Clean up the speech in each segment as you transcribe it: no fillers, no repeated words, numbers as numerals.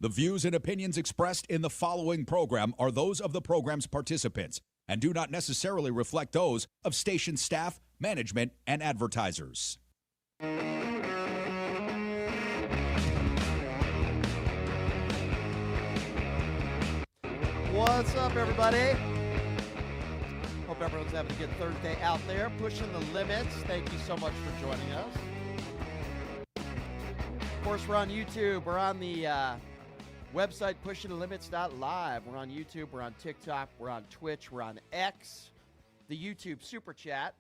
The views and opinions expressed in the following program are those of the program's participants and do not necessarily reflect those of station staff, management, and advertisers. What's up, everybody? Hope everyone's having a good Thursday out there, pushing the limits. Thank you so much for joining us. Of course, we're on YouTube. We're on the website, pushingthelimits.live. We're on YouTube. We're on TikTok. We're on Twitch. We're on X. The YouTube Super Chat,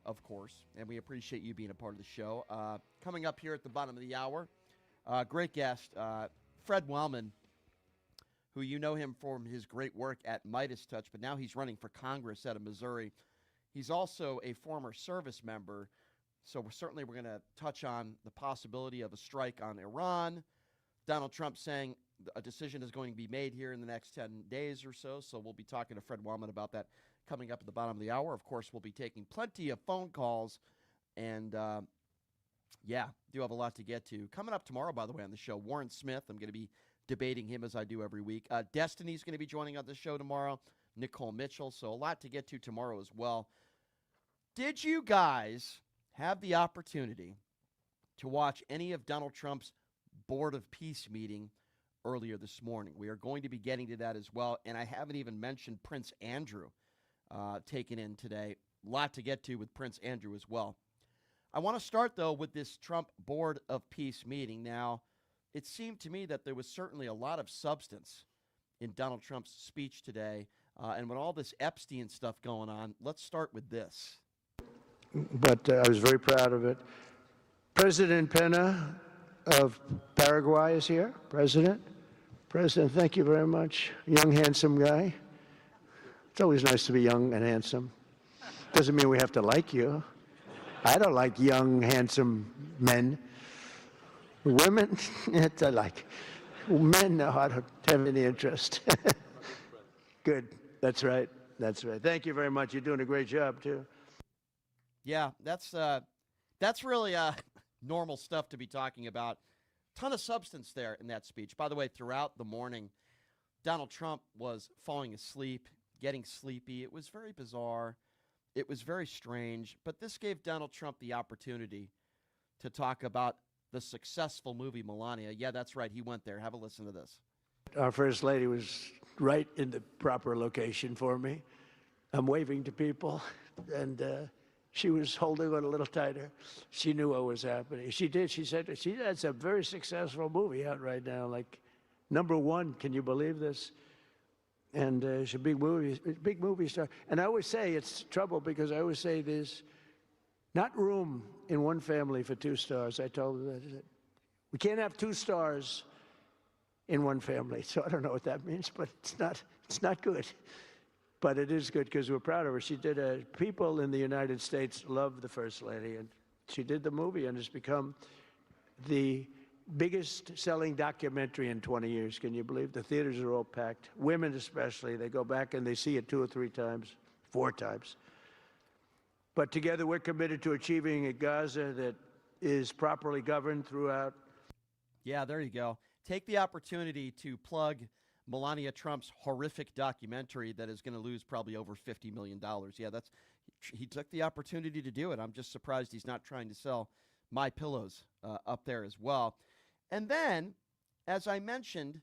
of course. And we appreciate you being a part of the show. Coming up here at the bottom of the hour, great guest, Fred Wellman, who you know him from his great work at Midas Touch, but now he's running for Congress out of Missouri. He's also a former service member, so we're going to touch on the possibility of a strike on Iran. Donald Trump saying a decision is going to be made here in the next 10 days or so, so we'll be talking to Fred Wellman about that coming up at the bottom of the hour. Of course, we'll be taking plenty of phone calls, and do have a lot to get to. Coming up tomorrow, by the way, on the show, Warren Smith. I'm going to be debating him as I do every week. Destiny's going to be joining on the show tomorrow. Nicole Mitchell. So a lot to get to tomorrow as well. Did you guys have the opportunity to watch any of Donald Trump's Board of Peace meeting earlier this morning? We are going to be getting to that as well. And I haven't even mentioned Prince Andrew taken in today. A lot to get to with Prince Andrew as well. I want to start, though, with this Trump Board of Peace meeting. Now, it seemed to me that there was certainly a lot of substance in Donald Trump's speech today. And with all this Epstein stuff going on, let's start with this. But I was very proud of it. President Pena of Paraguay is here. President, thank you very much. Young, handsome guy. It's always nice to be young and handsome. Doesn't mean we have to like you. I don't like young, handsome men. Women, it's like men. No, I don't have any interest. Good. That's right. Thank you very much. You're doing a great job too. Yeah, that's really normal stuff to be talking about. Ton of substance there in that speech. By the way, throughout the morning, Donald Trump was falling asleep, getting sleepy. It was very bizarre. It was very strange. But this gave Donald Trump the opportunity to talk about the successful movie Melania. Yeah, that's right. He went there. Have a listen to this. Our First Lady was right in the proper location for me. I'm waving to people, and she was holding on a little tighter. She knew what was happening. She did. She said, that's a very successful movie out right now, like #1. Can you believe this? And she's a big movie star. And I always say it's trouble because I always say there's not room in one family for 2 stars. I told her that. We can't have 2 stars in one family. So I don't know what that means, but it's not good. But it is good because we're proud of her. She did people in the United States love the First Lady, and she did the movie, and it's become the biggest selling documentary in 20 years. Can you believe? The theaters are all packed. Women especially, they go back and they see it 2 or 3 times, 4 times. But together we're committed to achieving a Gaza that is properly governed throughout. Yeah, there you go. Take the opportunity to plug Melania Trump's horrific documentary that is going to lose probably over $50 million. Yeah, he took the opportunity to do it. I'm just surprised he's not trying to sell My Pillows up there as well. And then, as I mentioned,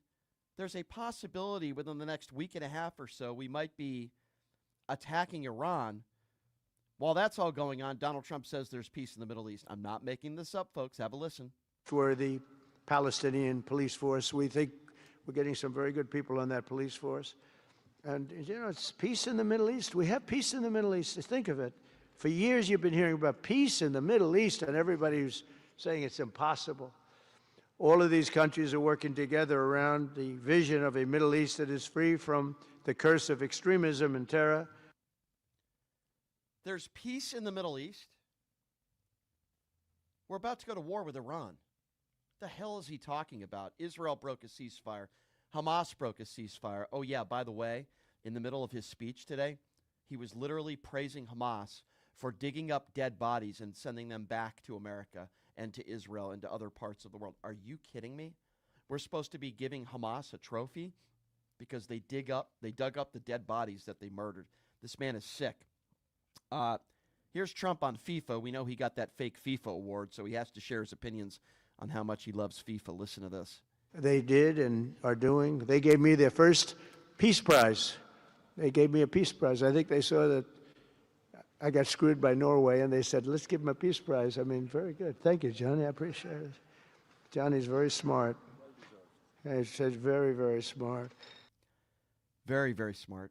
there's a possibility within the next week and a half or so we might be attacking Iran. While that's all going on, Donald Trump says there's peace in the Middle East. I'm not making this up, folks. Have a listen. For the Palestinian police force, we think we're getting some very good people on that police force. And, it's peace in the Middle East. We have peace in the Middle East. Think of it. For years you've been hearing about peace in the Middle East, and everybody's saying it's impossible. All of these countries are working together around the vision of a Middle East that is free from the curse of extremism and terror. There's peace in the Middle East. We're about to go to war with Iran. What the hell is he talking about? Israel broke a ceasefire. Hamas broke a ceasefire. Oh, yeah, by the way, in the middle of his speech today, he was literally praising Hamas for digging up dead bodies and sending them back to America and to Israel and to other parts of the world. Are you kidding me? we're supposed to be giving Hamas a trophy because they dug up the dead bodies that they murdered. This man is sick. Here's Trump on FIFA. We know he got that fake FIFA award, so he has to share his opinions on how much he loves FIFA. Listen to this. They did and are doing. They gave me their first peace prize. They gave me a peace prize. I think they saw that I got screwed by Norway, and they said, let's give him a peace prize. I mean, very good. Thank you, Johnny. I appreciate it. Johnny's very smart. He says very, very smart. Very, very smart.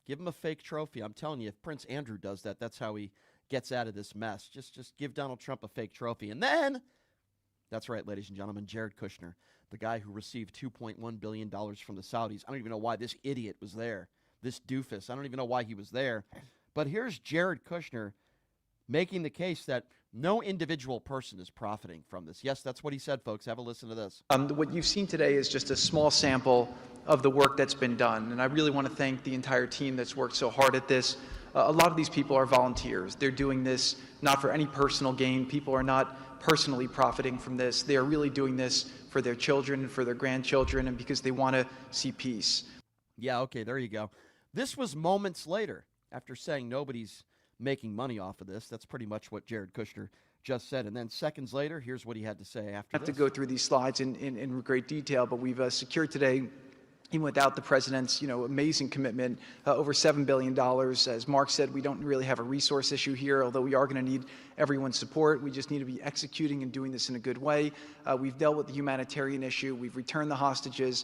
Give him a fake trophy. I'm telling you, if Prince Andrew does that, that's how he gets out of this mess. Just give Donald Trump a fake trophy. And then, that's right, ladies and gentlemen, Jared Kushner, the guy who received $2.1 billion from the Saudis. I don't even know why this idiot was there, this doofus. I don't even know why he was there. But here's Jared Kushner making the case that no individual person is profiting from this. Yes, that's what he said, folks. Have a listen to this. What you've seen today is just a small sample of the work that's been done. And I really want to thank the entire team that's worked so hard at this. A lot of these people are volunteers. They're doing this not for any personal gain. People are not personally profiting from this. They are really doing this for their children and for their grandchildren and because they want to see peace. Yeah, okay, there you go. This was moments later after saying nobody's making money off of this. That's pretty much what Jared Kushner just said. And then seconds later, here's what he had to say after I have to go through these slides in great detail, but we've secured today, even without the president's amazing commitment, over $7 billion. As Mark said, we don't really have a resource issue here, although we are going to need everyone's support. We just need to be executing and doing this in a good way. We've dealt with the humanitarian issue. We've returned the hostages.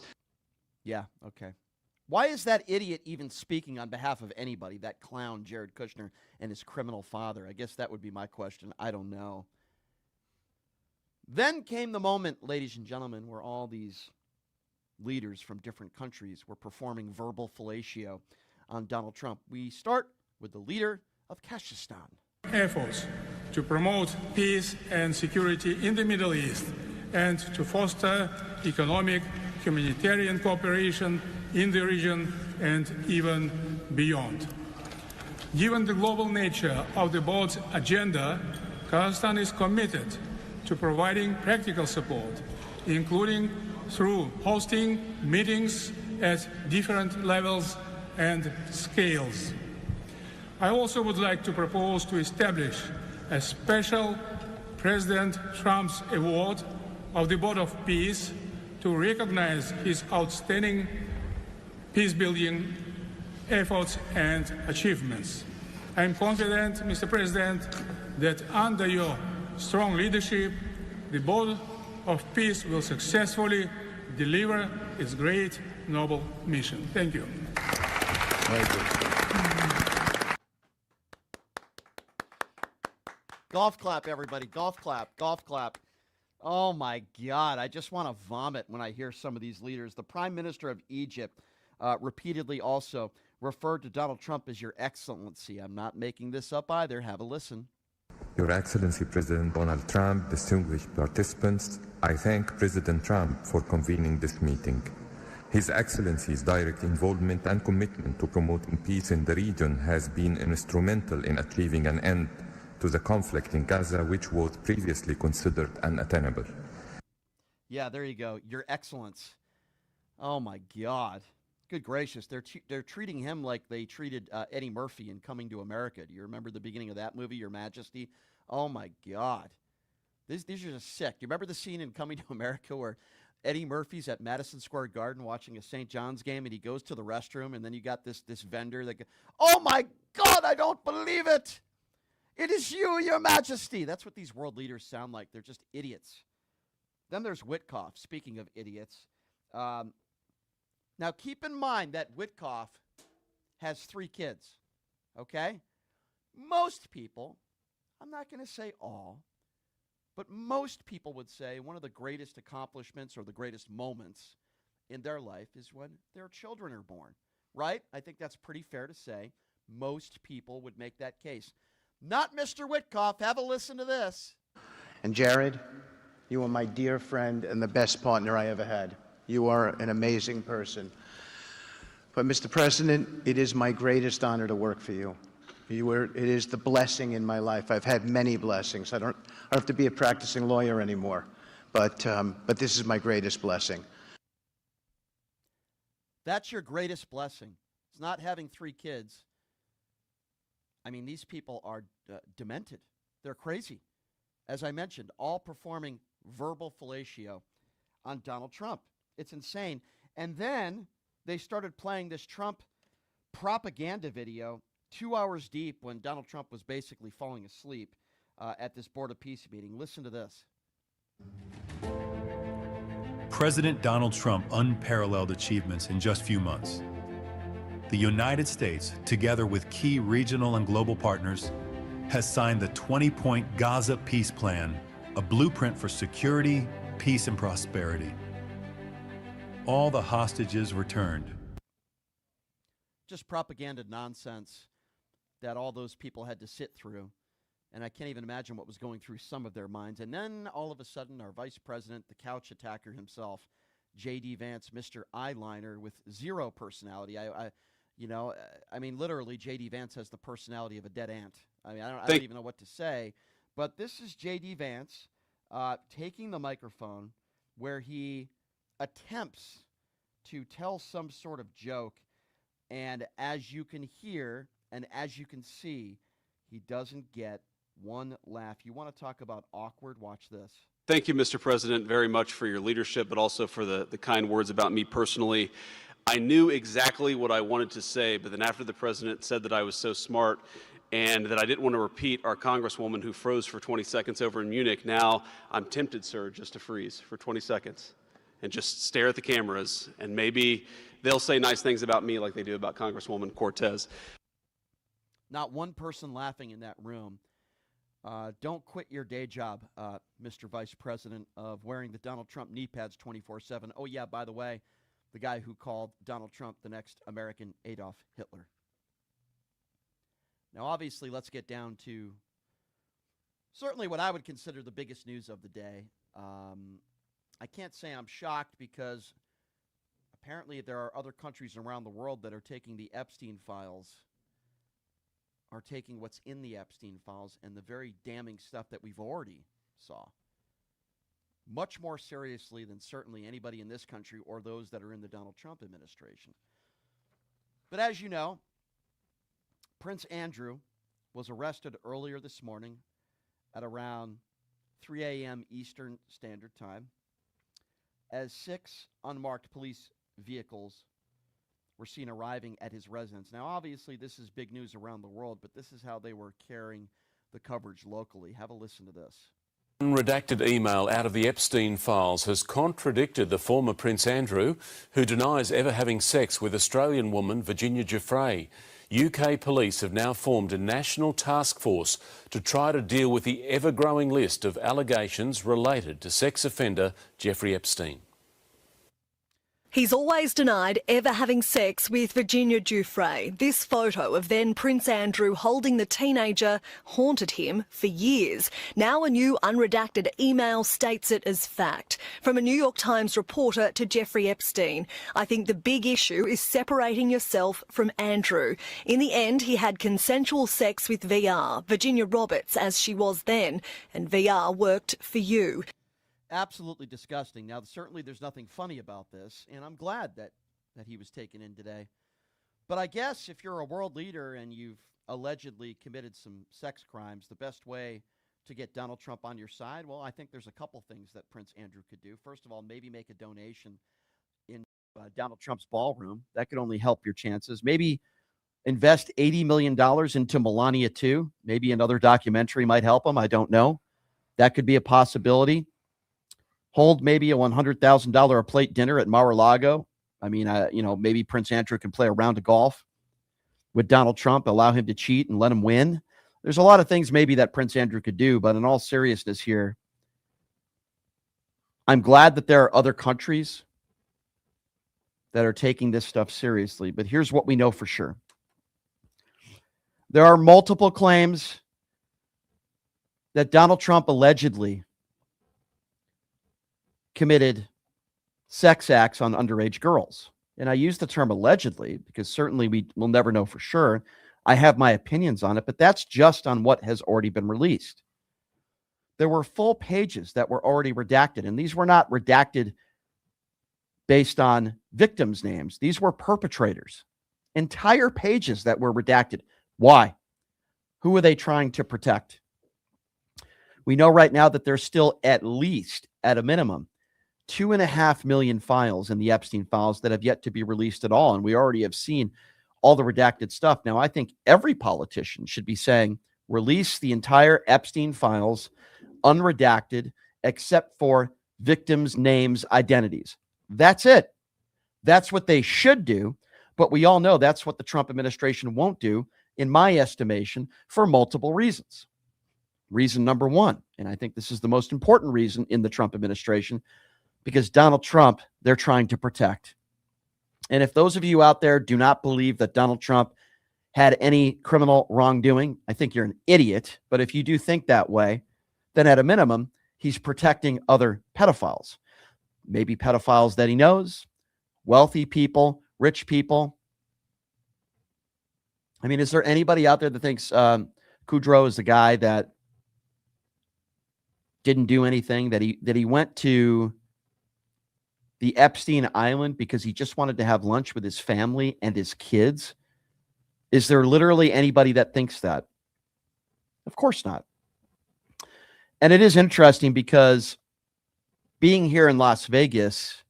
Yeah, okay. Why is that idiot even speaking on behalf of anybody, that clown Jared Kushner and his criminal father? I guess that would be my question. I don't know. Then came the moment, ladies and gentlemen, where all these leaders from different countries were performing verbal fellatio on Donald Trump. We start with the leader of Kazakhstan. Efforts to promote peace and security in the Middle East and to foster economic, humanitarian cooperation in the region and even beyond. Given the global nature of the board's agenda, Kazakhstan is committed to providing practical support, including through hosting meetings at different levels and scales. I also would like to propose to establish a special President Trump's Award of the Board of Peace to recognize his outstanding peace-building efforts and achievements. I am confident, Mr. President, that under your strong leadership, the Board of Peace will successfully deliver its great, noble mission. Thank you. Thank you. Golf clap, everybody. Golf clap. Golf clap. Oh, my God. I just want to vomit when I hear some of these leaders. The Prime Minister of Egypt repeatedly also referred to Donald Trump as Your Excellency. I'm not making this up either. Have a listen. Your Excellency President Donald Trump, distinguished participants, I thank President Trump for convening this meeting. His Excellency's direct involvement and commitment to promoting peace in the region has been instrumental in achieving an end to the conflict in Gaza, which was previously considered unattainable. Yeah, there you go. Your Excellence. Oh, my God. Good gracious. They're treating him like they treated Eddie Murphy in Coming to America. Do you remember the beginning of that movie, Your Majesty? Oh, my God. These are just sick. Do you remember the scene in Coming to America where Eddie Murphy's at Madison Square Garden watching a St. John's game, and he goes to the restroom, and then you got this vendor that goes, oh, my God, I don't believe it. It is you, Your Majesty. That's what these world leaders sound like. They're just idiots. Then there's Witkoff, speaking of idiots. Now, keep in mind that Witkoff has 3 kids, okay? Most people, I'm not going to say all, but most people would say one of the greatest accomplishments or the greatest moments in their life is when their children are born, right? I think that's pretty fair to say. Most people would make that case. Not Mr. Witkoff. Have a listen to this. And Jared, you are my dear friend and the best partner I ever had. You are an amazing person. But, Mr. President, it is my greatest honor to work for you. It is the blessing in my life. I've had many blessings. I don't have to be a practicing lawyer anymore. But this is my greatest blessing. That's your greatest blessing. It's not having 3 kids. I mean, these people are demented. They're crazy. As I mentioned, all performing verbal fellatio on Donald Trump. It's insane. And then they started playing this Trump propaganda video 2 hours deep when Donald Trump was basically falling asleep at this Board of Peace meeting. Listen to this. President Donald Trump unparalleled achievements in just few months. The United States, together with key regional and global partners, has signed the 20-point Gaza Peace Plan, a blueprint for security, peace, and prosperity. All the hostages returned. Just propaganda nonsense that all those people had to sit through. And I can't even imagine what was going through some of their minds. And then all of a sudden, our vice president, the couch attacker himself, J.D. Vance, Mr. Eyeliner with zero personality. I mean, literally, J.D. Vance has the personality of a dead ant. I mean, I don't even know what to say. But this is J.D. Vance taking the microphone where he attempts to tell some sort of joke. And as you can hear and as you can see, he doesn't get one laugh. You want to talk about awkward? Watch this. Thank you, Mr. President, very much for your leadership, but also for the kind words about me personally. I knew exactly what I wanted to say, but then after the president said that I was so smart and that I didn't want to repeat our congresswoman who froze for 20 seconds over in Munich, now I'm tempted, sir, just to freeze for 20 seconds and just stare at the cameras, and maybe they'll say nice things about me like they do about Congresswoman Cortez. Not one person laughing in that room. Don't quit your day job, Mr. Vice President, of wearing the Donald Trump knee pads 24/7. Oh, yeah, by the way, the guy who called Donald Trump the next American Adolf Hitler. Now, obviously, let's get down to certainly what I would consider the biggest news of the day. I can't say I'm shocked because apparently there are other countries around the world that are taking the Epstein files, are taking what's in the Epstein files and the very damning stuff that we've already saw much more seriously than certainly anybody in this country or those that are in the Donald Trump administration. But as you know, Prince Andrew was arrested earlier this morning at around 3 a.m. Eastern Standard Time as 6 unmarked police vehicles were seen arriving at his residence. Now, obviously, this is big news around the world, but this is how they were carrying the coverage locally. Have a listen to this. Redacted email out of the Epstein files has contradicted the former Prince Andrew, who denies ever having sex with Australian woman Virginia Giuffre. UK police have now formed a national task force to try to deal with the ever-growing list of allegations related to sex offender Jeffrey Epstein. He's always denied ever having sex with Virginia Giuffre. This photo of then Prince Andrew holding the teenager haunted him for years. Now a new unredacted email states it as fact. From a New York Times reporter to Jeffrey Epstein, I think the big issue is separating yourself from Andrew. In the end, he had consensual sex with VR, Virginia Roberts as she was then, and VR worked for you. Absolutely disgusting. Now, certainly there's nothing funny about this, and I'm glad that he was taken in today. But I guess if you're a world leader and you've allegedly committed some sex crimes, the best way to get Donald Trump on your side, well, I think there's a couple things that Prince Andrew could do. First of all, maybe make a donation in Donald Trump's ballroom. That could only help your chances. Maybe invest $80 million into Melania, too. Maybe another documentary might help him. I don't know. That could be a possibility. Hold maybe a $100,000 a plate dinner at Mar-a-Lago. I mean, maybe Prince Andrew can play a round of golf with Donald Trump, allow him to cheat and let him win. There's a lot of things maybe that Prince Andrew could do, but in all seriousness here, I'm glad that there are other countries that are taking this stuff seriously. But here's what we know for sure. There are multiple claims that Donald Trump allegedly committed sex acts on underage girls. And I use the term allegedly because certainly we will never know for sure. I have my opinions on it, but that's just on what has already been released. There were full pages that were already redacted, and these were not redacted based on victims' names. These were perpetrators. Entire pages that were redacted. Why? Who are they trying to protect? We know right now that there's still at least, at a minimum, 2.5 million files in the Epstein files that have yet to be released at all. And we already have seen all the redacted stuff. Now, I think every politician should be saying, release the entire Epstein files unredacted, except for victims' names, identities. That's it. That's what they should do. But we all know that's what the Trump administration won't do, in my estimation, for multiple reasons. Reason number one, and I think this is the most important reason in the Trump administration, because Donald Trump, they're trying to protect. And if those of you out there do not believe that Donald Trump had any criminal wrongdoing, I think you're an idiot. But if you do think that way, then at a minimum, he's protecting other pedophiles. Maybe pedophiles that he knows, wealthy people, rich people. I mean, is there anybody out there that thinks Kudrow is the guy that didn't do anything, that he went to the Epstein Island because he just wanted to have lunch with his family and his kids? Is there literally anybody that thinks that? Of course not. And it is interesting because being here in Las Vegas,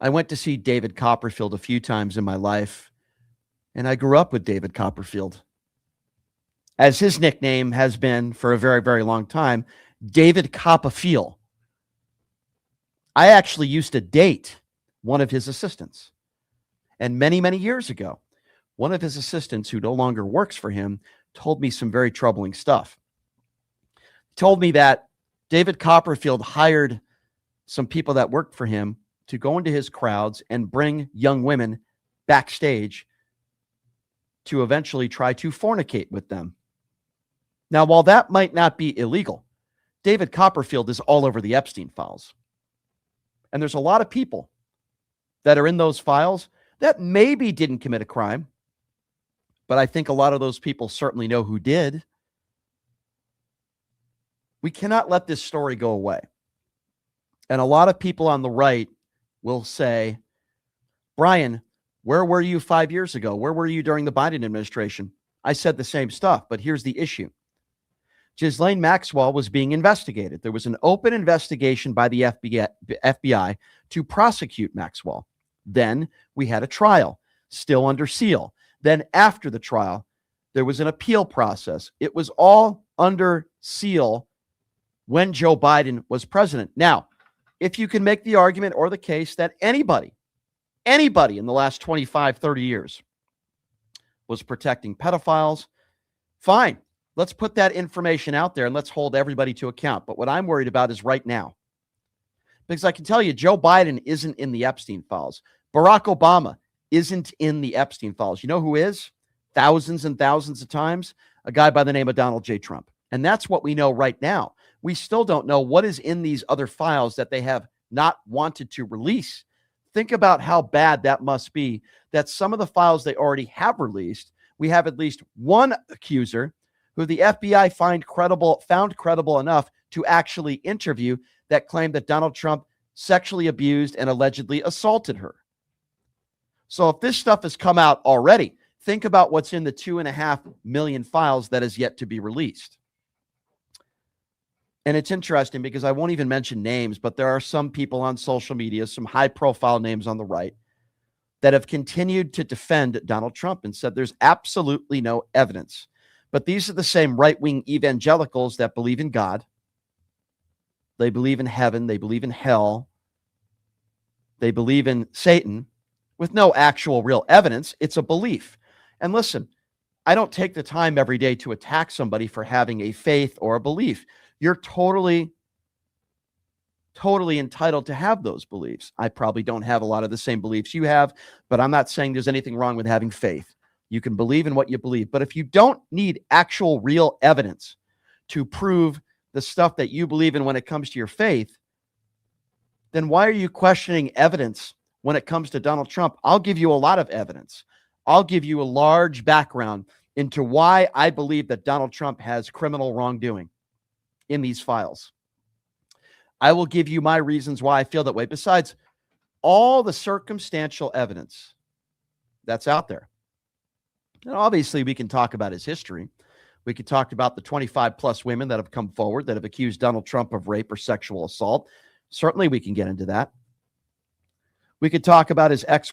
I went to see David Copperfield a few times in my life, and I grew up with David Copperfield. As his nickname has been for a very, very long time, David Copperfield. I actually used to date one of his assistants. And many, many years ago, one of his assistants who no longer works for him told me some very troubling stuff. He told me that David Copperfield hired some people that worked for him to go into his crowds and bring young women backstage to eventually try to fornicate with them. Now, while that might not be illegal, David Copperfield is all over the Epstein files. And there's a lot of people that are in those files that maybe didn't commit a crime, but I think a lot of those people certainly know who did. We cannot let this story go away. And a lot of people on the right will say, Brian, where were you 5 years ago? Where were you during the Biden administration? I said the same stuff, but here's the issue. Ghislaine Maxwell was being investigated. There was an open investigation by the FBI to prosecute Maxwell. Then we had a trial, still under seal. Then after the trial, there was an appeal process. It was all under seal when Joe Biden was president. Now, if you can make the argument or the case that anybody in the last 25, 30 years was protecting pedophiles, fine. Let's put that information out there and let's hold everybody to account. But what I'm worried about is right now. Because I can tell you, Joe Biden isn't in the Epstein files. Barack Obama isn't in the Epstein files. You know who is? Thousands and thousands of times, a guy by the name of Donald J. Trump. And that's what we know right now. We still don't know what is in these other files that they have not wanted to release. Think about how bad that must be, that some of the files they already have released, we have at least one accuser who the FBI found credible enough to actually interview, that claimed that Donald Trump sexually abused and allegedly assaulted her. So if this stuff has come out already, think about what's in the 2.5 million files that is yet to be released. And it's interesting because I won't even mention names, but there are some people on social media, some high-profile names on the right, that have continued to defend Donald Trump and said there's absolutely no evidence. But these are the same right-wing evangelicals that believe in God. They believe in heaven. They believe in hell. They believe in Satan with no actual real evidence. It's a belief. And listen, I don't take the time every day to attack somebody for having a faith or a belief. You're totally entitled to have those beliefs. I probably don't have a lot of the same beliefs you have, but I'm not saying there's anything wrong with having faith. You can believe in what you believe. But if you don't need actual real evidence to prove the stuff that you believe in when it comes to your faith, then why are you questioning evidence when it comes to Donald Trump? I'll give you a lot of evidence. I'll give you a large background into why I believe that Donald Trump has criminal wrongdoing in these files. I will give you my reasons why I feel that way. Besides, all the circumstantial evidence that's out there. And obviously, we can talk about his history. We could talk about the 25 plus women that have come forward that have accused Donald Trump of rape or sexual assault. Certainly, we can get into that. We could talk about his ex.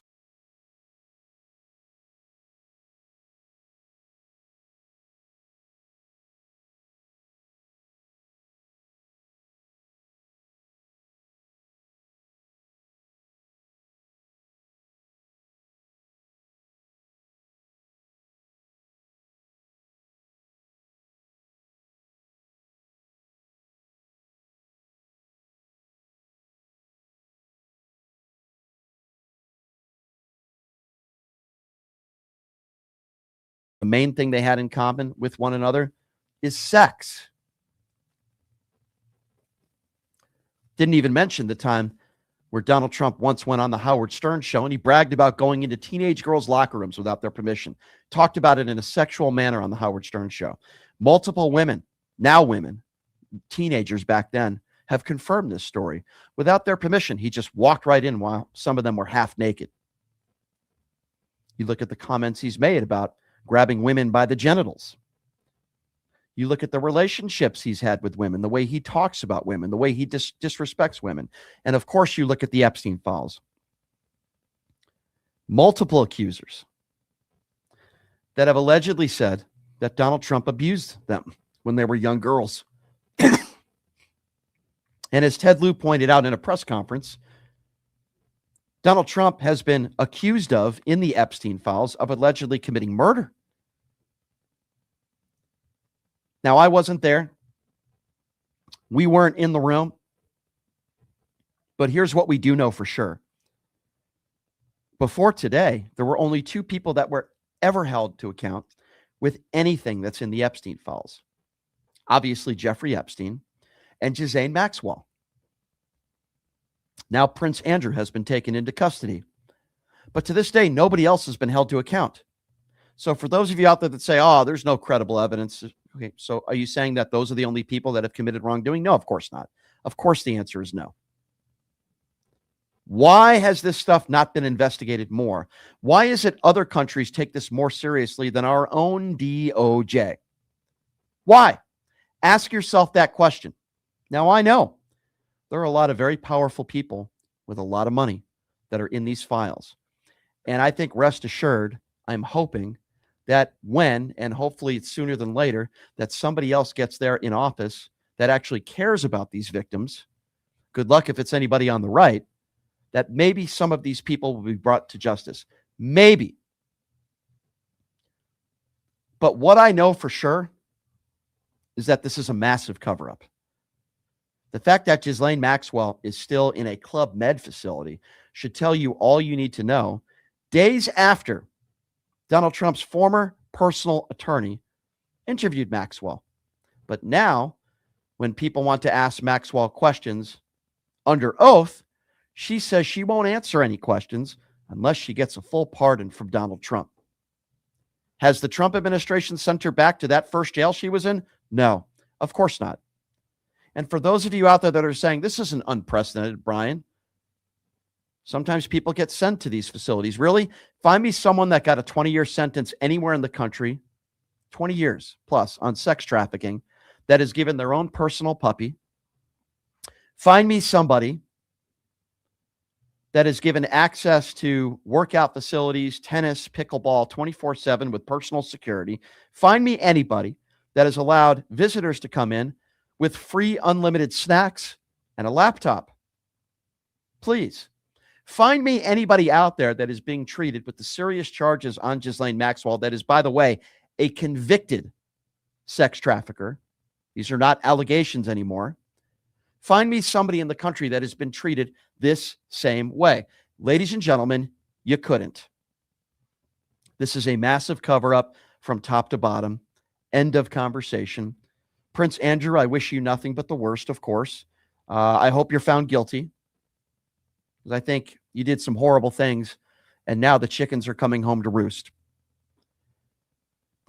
The main thing they had in common with one another is sex. Didn't even mention the time where Donald Trump once went on the Howard Stern show and he bragged about going into teenage girls' locker rooms without their permission. Talked about it in a sexual manner on the Howard Stern show. Multiple women, now women, teenagers back then, have confirmed this story. Without their permission, he just walked right in while some of them were half naked. You look at the comments he's made about grabbing women by the genitals. You look at the relationships he's had with women, the way he talks about women, the way he disrespects women. And of course, you look at the Epstein files. Multiple accusers that have allegedly said that Donald Trump abused them when they were young girls. And as Ted Lieu pointed out in a press conference, Donald Trump has been accused of, in the Epstein files, of allegedly committing murder. Now, I wasn't there. We weren't in the room. But here's what we do know for sure. Before today, there were only two people that were ever held to account with anything that's in the Epstein files. Obviously, Jeffrey Epstein and Ghislaine Maxwell. Now, Prince Andrew has been taken into custody. But to this day, nobody else has been held to account. So for those of you out there that say, oh, there's no credible evidence. Okay, so are you saying that those are the only people that have committed wrongdoing? No, of course not. Of course, the answer is no. Why has this stuff not been investigated more? Why is it other countries take this more seriously than our own DOJ? Why? Ask yourself that question. Now, I know there are a lot of very powerful people with a lot of money that are in these files. And I think, rest assured, I'm hoping that when, and hopefully it's sooner than later, that somebody else gets there in office that actually cares about these victims. Good luck if it's anybody on the right, that maybe some of these people will be brought to justice. Maybe. But what I know for sure is that this is a massive cover-up. The fact that Ghislaine Maxwell is still in a Club Med facility should tell you all you need to know. Days after Donald Trump's former personal attorney interviewed Maxwell. But now, when people want to ask Maxwell questions under oath, she says she won't answer any questions unless she gets a full pardon from Donald Trump. Has the Trump administration sent her back to that first jail she was in? No, of course not. And for those of you out there that are saying, this isn't unprecedented, Brian, sometimes people get sent to these facilities. Really? Find me someone that got a 20-year sentence anywhere in the country, 20 years plus, on sex trafficking, that is given their own personal puppy. Find me somebody that is given access to workout facilities, tennis, pickleball, 24/7 with personal security. Find me anybody that has allowed visitors to come in with free unlimited snacks and a laptop. Please. Find me anybody out there that is being treated with the serious charges on Ghislaine Maxwell that is, by the way, a convicted sex trafficker. These are not allegations anymore. Find me somebody in the country that has been treated this same way. Ladies and gentlemen, you couldn't. This is a massive cover-up from top to bottom. End of conversation. Prince Andrew, I wish you nothing but the worst, of course. I hope you're found guilty. Because I think you did some horrible things, and now the chickens are coming home to roost.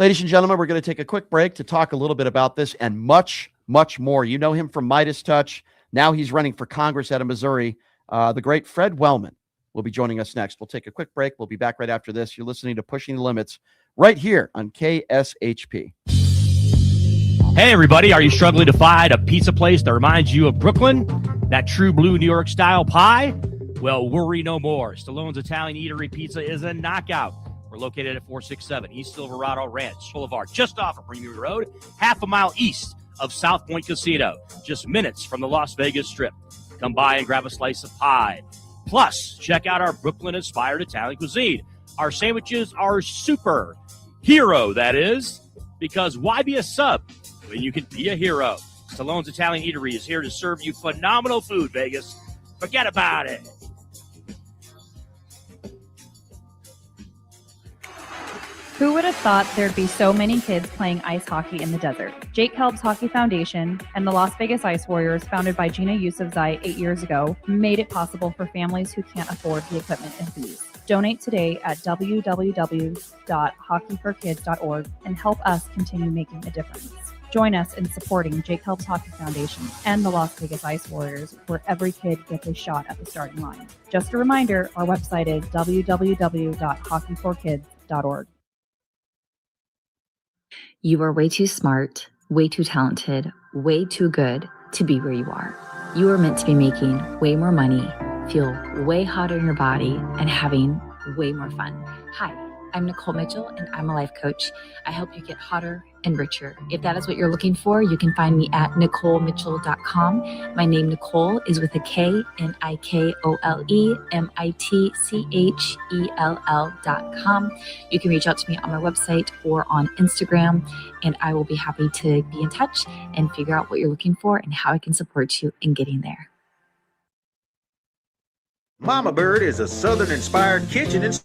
Ladies and gentlemen, we're going to take a quick break to talk a little bit about this and much, much more. You know him from Midas Touch. Now he's running for Congress out of Missouri. The great Fred Wellman will be joining us next. We'll take a quick break. We'll be back right after this. You're listening to Pushing the Limits right here on KSHP. Hey, everybody. Are you struggling to find a pizza place that reminds you of Brooklyn? That true blue New York style pie? Well, worry no more. Stallone's Italian Eatery Pizza is a knockout. We're located at 467 East Silverado Ranch Boulevard, just off of Premium Road, half a mile east of South Point Casino, just minutes from the Las Vegas Strip. Come by and grab a slice of pie. Plus, check out our Brooklyn-inspired Italian cuisine. Our sandwiches are super. Hero, that is. Because why be a sub when you can be a hero? Stallone's Italian Eatery is here to serve you phenomenal food, Vegas. Forget about it. Who would have thought there'd be so many kids playing ice hockey in the desert? Jake Helb's Hockey Foundation and the Las Vegas Ice Warriors, founded by Gina Yusufzai 8 years ago, made it possible for families who can't afford the equipment and fees. Donate today at www.hockeyforkids.org and help us continue making a difference. Join us in supporting Jake Helb's Hockey Foundation and the Las Vegas Ice Warriors, where every kid gets a shot at the starting line. Just a reminder, our website is www.hockeyforkids.org. You are way too smart, way too talented, way too good to be where you are. You are meant to be making way more money, feel way hotter in your body, and having way more fun. Hi, I'm Nicole Mitchell, and I'm a life coach. I help you get hotter and richer. If that is what you're looking for, you can find me at NicoleMitchell.com. My name, Nicole, is with a K, NicoleMitchell.com. You can reach out to me on my website or on Instagram, and I will be happy to be in touch and figure out what you're looking for and how I can support you in getting there. Mama Bird is a Southern-inspired kitchen and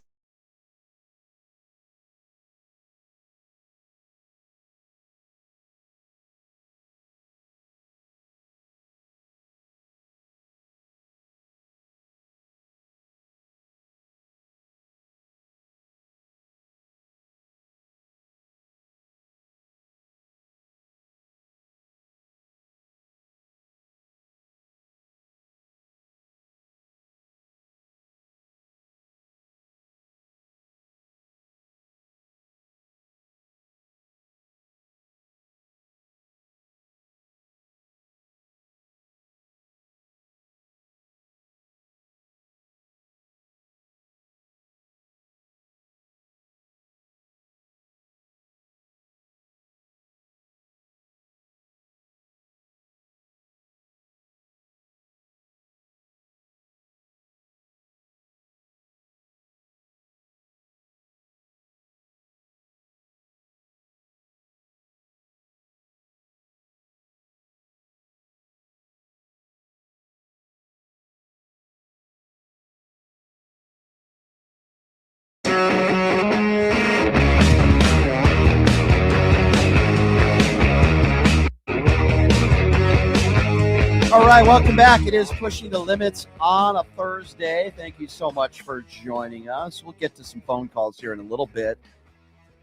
All right, welcome back. It is Pushing the Limits on a Thursday. Thank you so much for joining us. We'll get to some phone calls here in a little bit.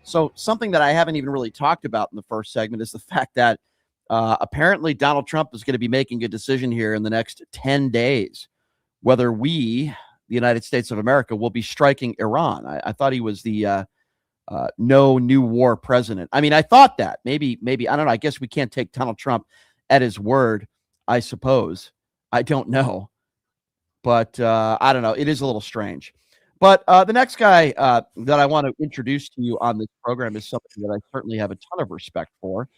So something that I haven't even really talked about in the first segment is the fact that apparently Donald Trump is going to be making a decision here in the next 10 days, whether we, the United States of America, will be striking Iran. I thought he was the no new war president. I mean, I thought that maybe, I don't know. I guess we can't take Donald Trump at his word, I suppose. I don't know. But I don't know. It is a little strange. But the next guy that I want to introduce to you on this program is somebody that I certainly have a ton of respect for.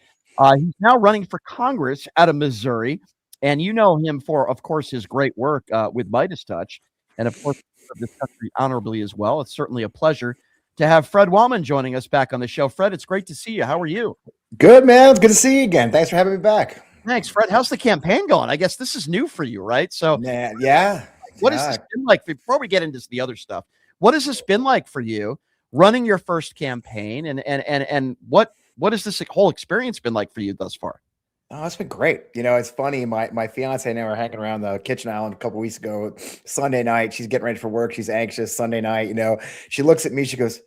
He's now running for Congress out of Missouri. And you know him for, of course, his great work with Midas Touch. And, of course, this country honorably as well. It's certainly a pleasure to have Fred Wellman joining us back on the show. Fred, it's great to see you. How are you? Good, man. It's good to see you again. Thanks for having me back. Thanks, Fred. How's the campaign going? I guess this is new for you, right? So, yeah. What has this been like? Before we get into the other stuff, what has this been like for you running your first campaign? And what has this whole experience been like for you thus far? Oh, it's been great. You know, it's funny. My fiance and I were hanging around the kitchen island a couple weeks ago, Sunday night. She's getting ready for work. She's anxious Sunday night. You know, she looks at me. She goes,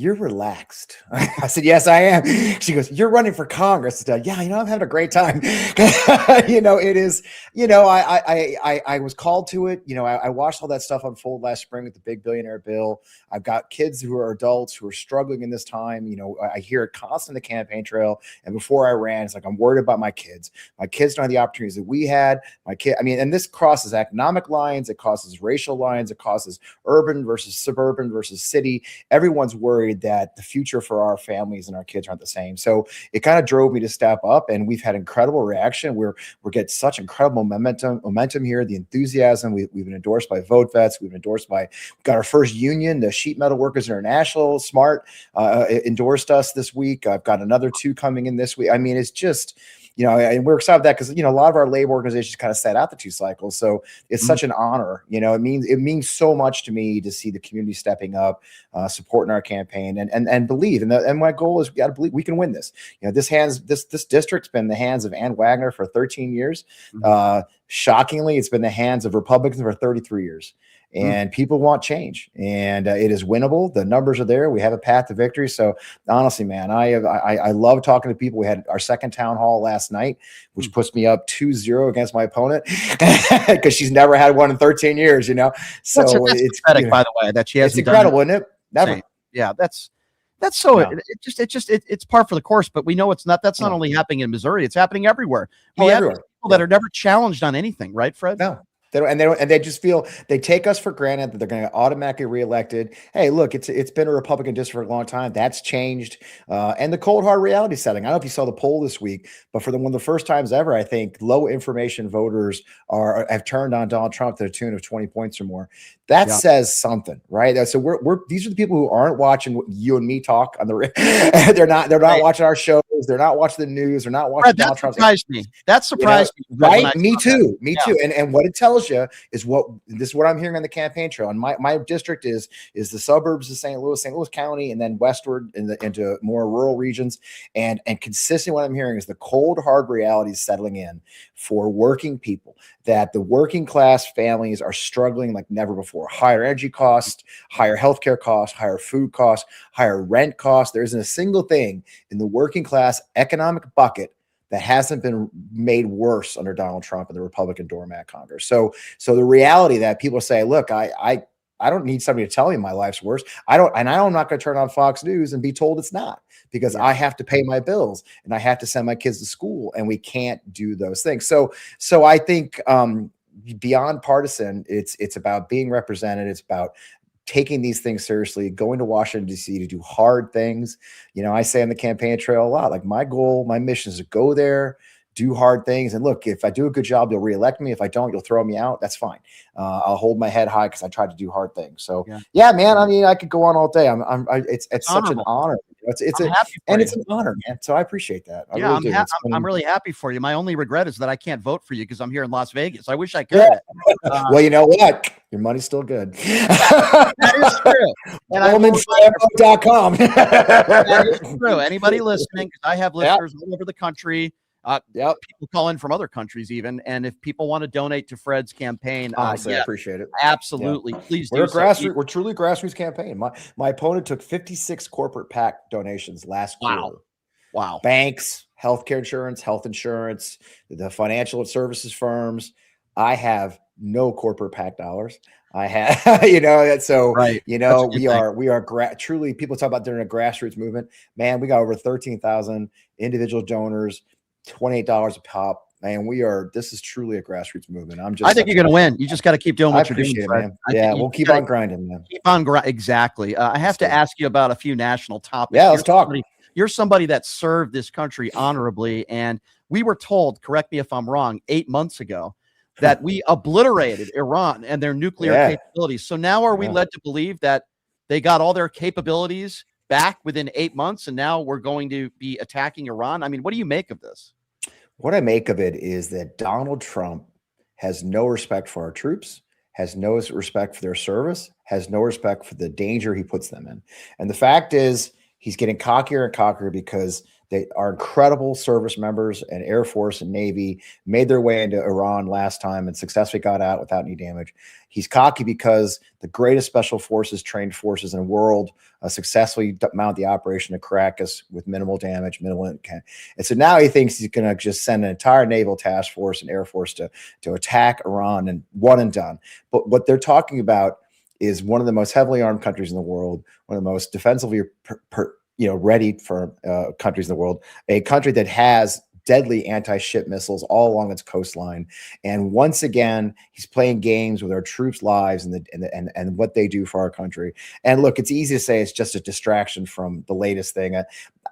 you're relaxed. I said, yes, I am. She goes, you're running for Congress. I said, yeah, I'm having a great time. It is, I was called to it. I watched all that stuff unfold last spring with the big billionaire bill. I've got kids who are adults who are struggling in this time. I hear it constantly in the campaign trail. And before I ran, it's like, I'm worried about my kids. My kids don't have the opportunities that we had. And this crosses economic lines. It crosses racial lines. It crosses urban versus suburban versus city. Everyone's worried that the future for our families and our kids aren't the same. So it kind of drove me to step up, and we've had incredible reaction. We're getting such incredible momentum here. The enthusiasm. We've been endorsed by Vote Vets. We've been endorsed by, we got our first union, the Sheet Metal Workers International, SMART, endorsed us this week. I've got another 2 coming in this week. It's just, and we're excited about that because, a lot of our labor organizations kind of set out the 2 cycles. So it's such an honor. It means so much to me to see the community stepping up, supporting our campaign and believe. And my goal is we got to believe we can win this. This district's been in the hands of Ann Wagner for 13 years. Shockingly, it's been in the hands of Republicans for 33 years. And people want change, and it is winnable. The numbers are there. We have a path to victory. So honestly, man, I love talking to people. We had our second town hall last night, which puts me up 2-0 against my opponent because she's never had one in 13 years, So it's pathetic, by the way, that she hasn't. It's incredible, isn't it? Never. Yeah, that's so. Yeah. It's par for the course. But we know it's not. That's not only happening in Missouri. It's happening everywhere. We have people that are never challenged on anything, right, Fred? No. They just feel they take us for granted that they're going to automatically reelected. Hey, look, it's been a Republican district for a long time. That's changed. And the cold hard reality setting. I don't know if you saw the poll this week, but for one of the first times ever, I think low information voters have turned on Donald Trump to the tune of 20 points or more. That says something, right? So these are the people who aren't watching you and me talk on the. They're not watching our shows. They're not watching the news. They're not watching Donald Trump. That surprised me. Right? Me too. And what it tells you is this is what I'm hearing on the campaign trail. And my district is the suburbs of St. Louis County, and then westward into more rural regions. And consistently what I'm hearing is the cold, hard reality is settling in for working people, that the working class families are struggling like never before. Higher energy costs, higher healthcare costs, higher food costs, higher rent costs. There isn't a single thing in the working class economic bucket that hasn't been made worse under Donald Trump and the Republican doormat Congress. So the reality that people say, look, I don't need somebody to tell me my life's worse. I'm not going to turn on Fox News and be told it's not, because I have to pay my bills and I have to send my kids to school, and we can't do those things. So I think beyond partisan, it's about being represented. It's about taking these things seriously, going to Washington, D.C. to do hard things. I say on the campaign trail a lot, like my goal, my mission is to go there, do hard things. And look, if I do a good job, you'll reelect me. If I don't, you'll throw me out. That's fine. I'll hold my head high because I tried to do hard things. So yeah, man, I could go on all day. It's such an honor. It's an honor, man. So I appreciate that. I'm really happy for you. My only regret is that I can't vote for you because I'm here in Las Vegas. I wish I could. Well, you know what? Your money's still good. That is true. And WellmanCFO.com. That is true. Anybody listening, because I have listeners all over the country. People call in from other countries even, and if people want to donate to Fred's campaign, honestly, I appreciate it. Absolutely, please we're do. We're truly grassroots campaign. My opponent took 56 corporate PAC donations last quarter. Wow. Banks, healthcare insurance, health insurance, the financial services firms. I have no corporate PAC dollars. I have, we are truly, people talk about doing a grassroots movement. Man, we got over 13,000 individual donors. $28 a pop, man. This is truly a grassroots movement. I think you're going to win. You just got to keep doing what you're doing, man. We'll keep on grinding, man. Keep on exactly. I have to ask you about a few national topics. Yeah, let's talk. You're somebody that served this country honorably, and we were told, correct me if I'm wrong, 8 months ago, that we obliterated Iran and their nuclear capabilities. So now are we led to believe that they got all their capabilities back within 8 months, and now we're going to be attacking Iran? I mean, what do you make of this? What I make of it is that Donald Trump has no respect for our troops, has no respect for their service, has no respect for the danger he puts them in. And the fact is, he's getting cockier and cockier because They are incredible service members, and Air Force and Navy made their way into Iran last time and successfully got out without any damage. He's cocky because the greatest special forces trained forces in the world successfully mount the operation to Caracas with minimal damage, and so now he thinks he's going to just send an entire naval task force and Air Force to attack Iran and one and done. But what they're talking about is one of the most heavily armed countries in the world, one of the most defensively ready for countries in the world, a country that has deadly anti-ship missiles all along its coastline. And once again, he's playing games with our troops' lives and what they do for our country. And look, it's easy to say it's just a distraction from the latest thing.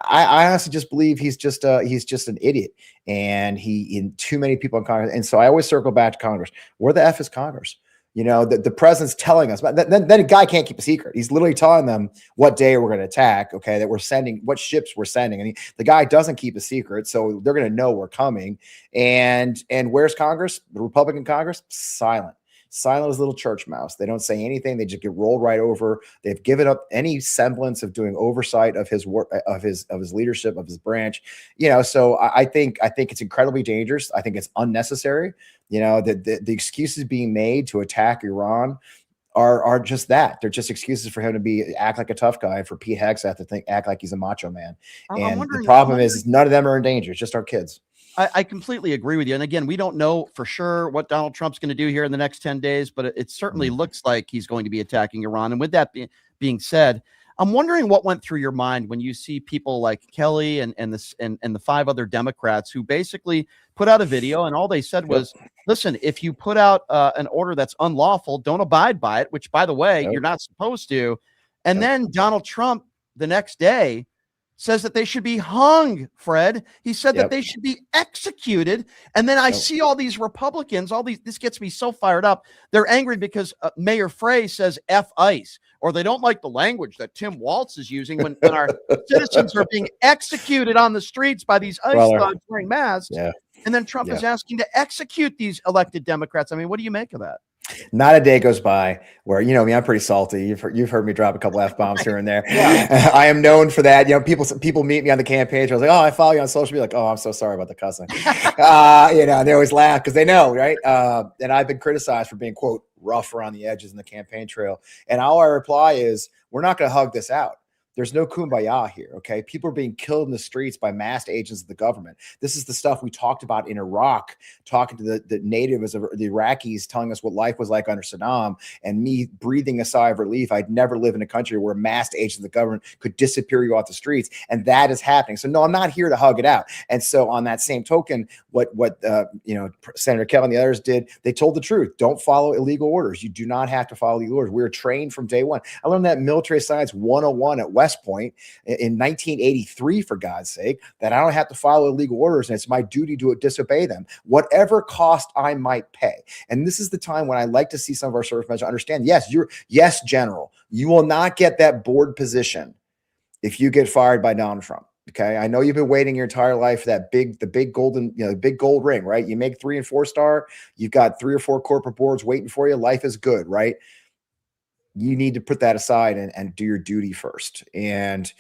I honestly just believe he's just an idiot, and too many people in Congress. And so I always circle back to Congress. Where the F is Congress? The president's telling us, but then a guy can't keep a secret. He's literally telling them what day we're going to attack, okay, that we're sending, what ships we're sending. And the guy doesn't keep a secret, so they're going to know we're coming. And where's Congress? The Republican Congress? Silent as little church mouse. They don't say anything. They just get rolled right over. They've given up any semblance of doing oversight of his work, of his leadership, of his branch. So I think it's incredibly dangerous. I think it's unnecessary. The excuses being made to attack Iran are just that. They're just excuses for him to act like a tough guy, for Pete Hegseth to act like he's a macho man. And the problem is none of them are in danger. It's just our kids. I completely agree with you. And again, we don't know for sure what Donald Trump's going to do here in the next 10 days, but it certainly looks like he's going to be attacking Iran. And with that being said, I'm wondering what went through your mind when you see people like Kelly and the 5 other Democrats who basically put out a video, and all they said was, listen, if you put out an order that's unlawful, don't abide by it, which, by the way, you're not supposed to. And then Donald Trump the next day says that they should be hung, Fred. He said that they should be executed. And then I see all these Republicans, this gets me so fired up. They're angry because Mayor Frey says F ICE, or they don't like the language that Tim Walz is using when our citizens are being executed on the streets by these ICE thugs wearing masks. Yeah. And then Trump is asking to execute these elected Democrats. I mean, what do you make of that? Not a day goes by where, me, I'm pretty salty. You've heard me drop a couple F-bombs here and there. I am known for that. People meet me on the campaign trail. I was like, oh, I follow you on social media. Like, oh, I'm so sorry about the cussing. And they always laugh because they know, right? And I've been criticized for being, quote, rough around the edges in the campaign trail. And all I reply is, we're not going to hug this out. There's no kumbaya here, okay? People are being killed in the streets by masked agents of the government. This is the stuff we talked about in Iraq, talking to the natives of the Iraqis, telling us what life was like under Saddam, and me breathing a sigh of relief. I'd never live in a country where masked agents of the government could disappear you off the streets, and that is happening. So no, I'm not here to hug it out. And so on that same token, what Senator Kelly and the others did, they told the truth. Don't follow illegal orders. You do not have to follow illegal orders. We were trained from day one. I learned that military science 101 at West Point in 1983, for God's sake, that I don't have to follow illegal orders, and it's my duty to disobey them, whatever cost I might pay. And this is the time when I like to see some of our servicemen understand, yes, General, you will not get that board position if you get fired by Donald Trump. Okay, I know you've been waiting your entire life for that big gold ring, right? You make 3 and 4 star, you've got 3 or 4 corporate boards waiting for you. Life is good, right? You need to put that aside and do your duty first. And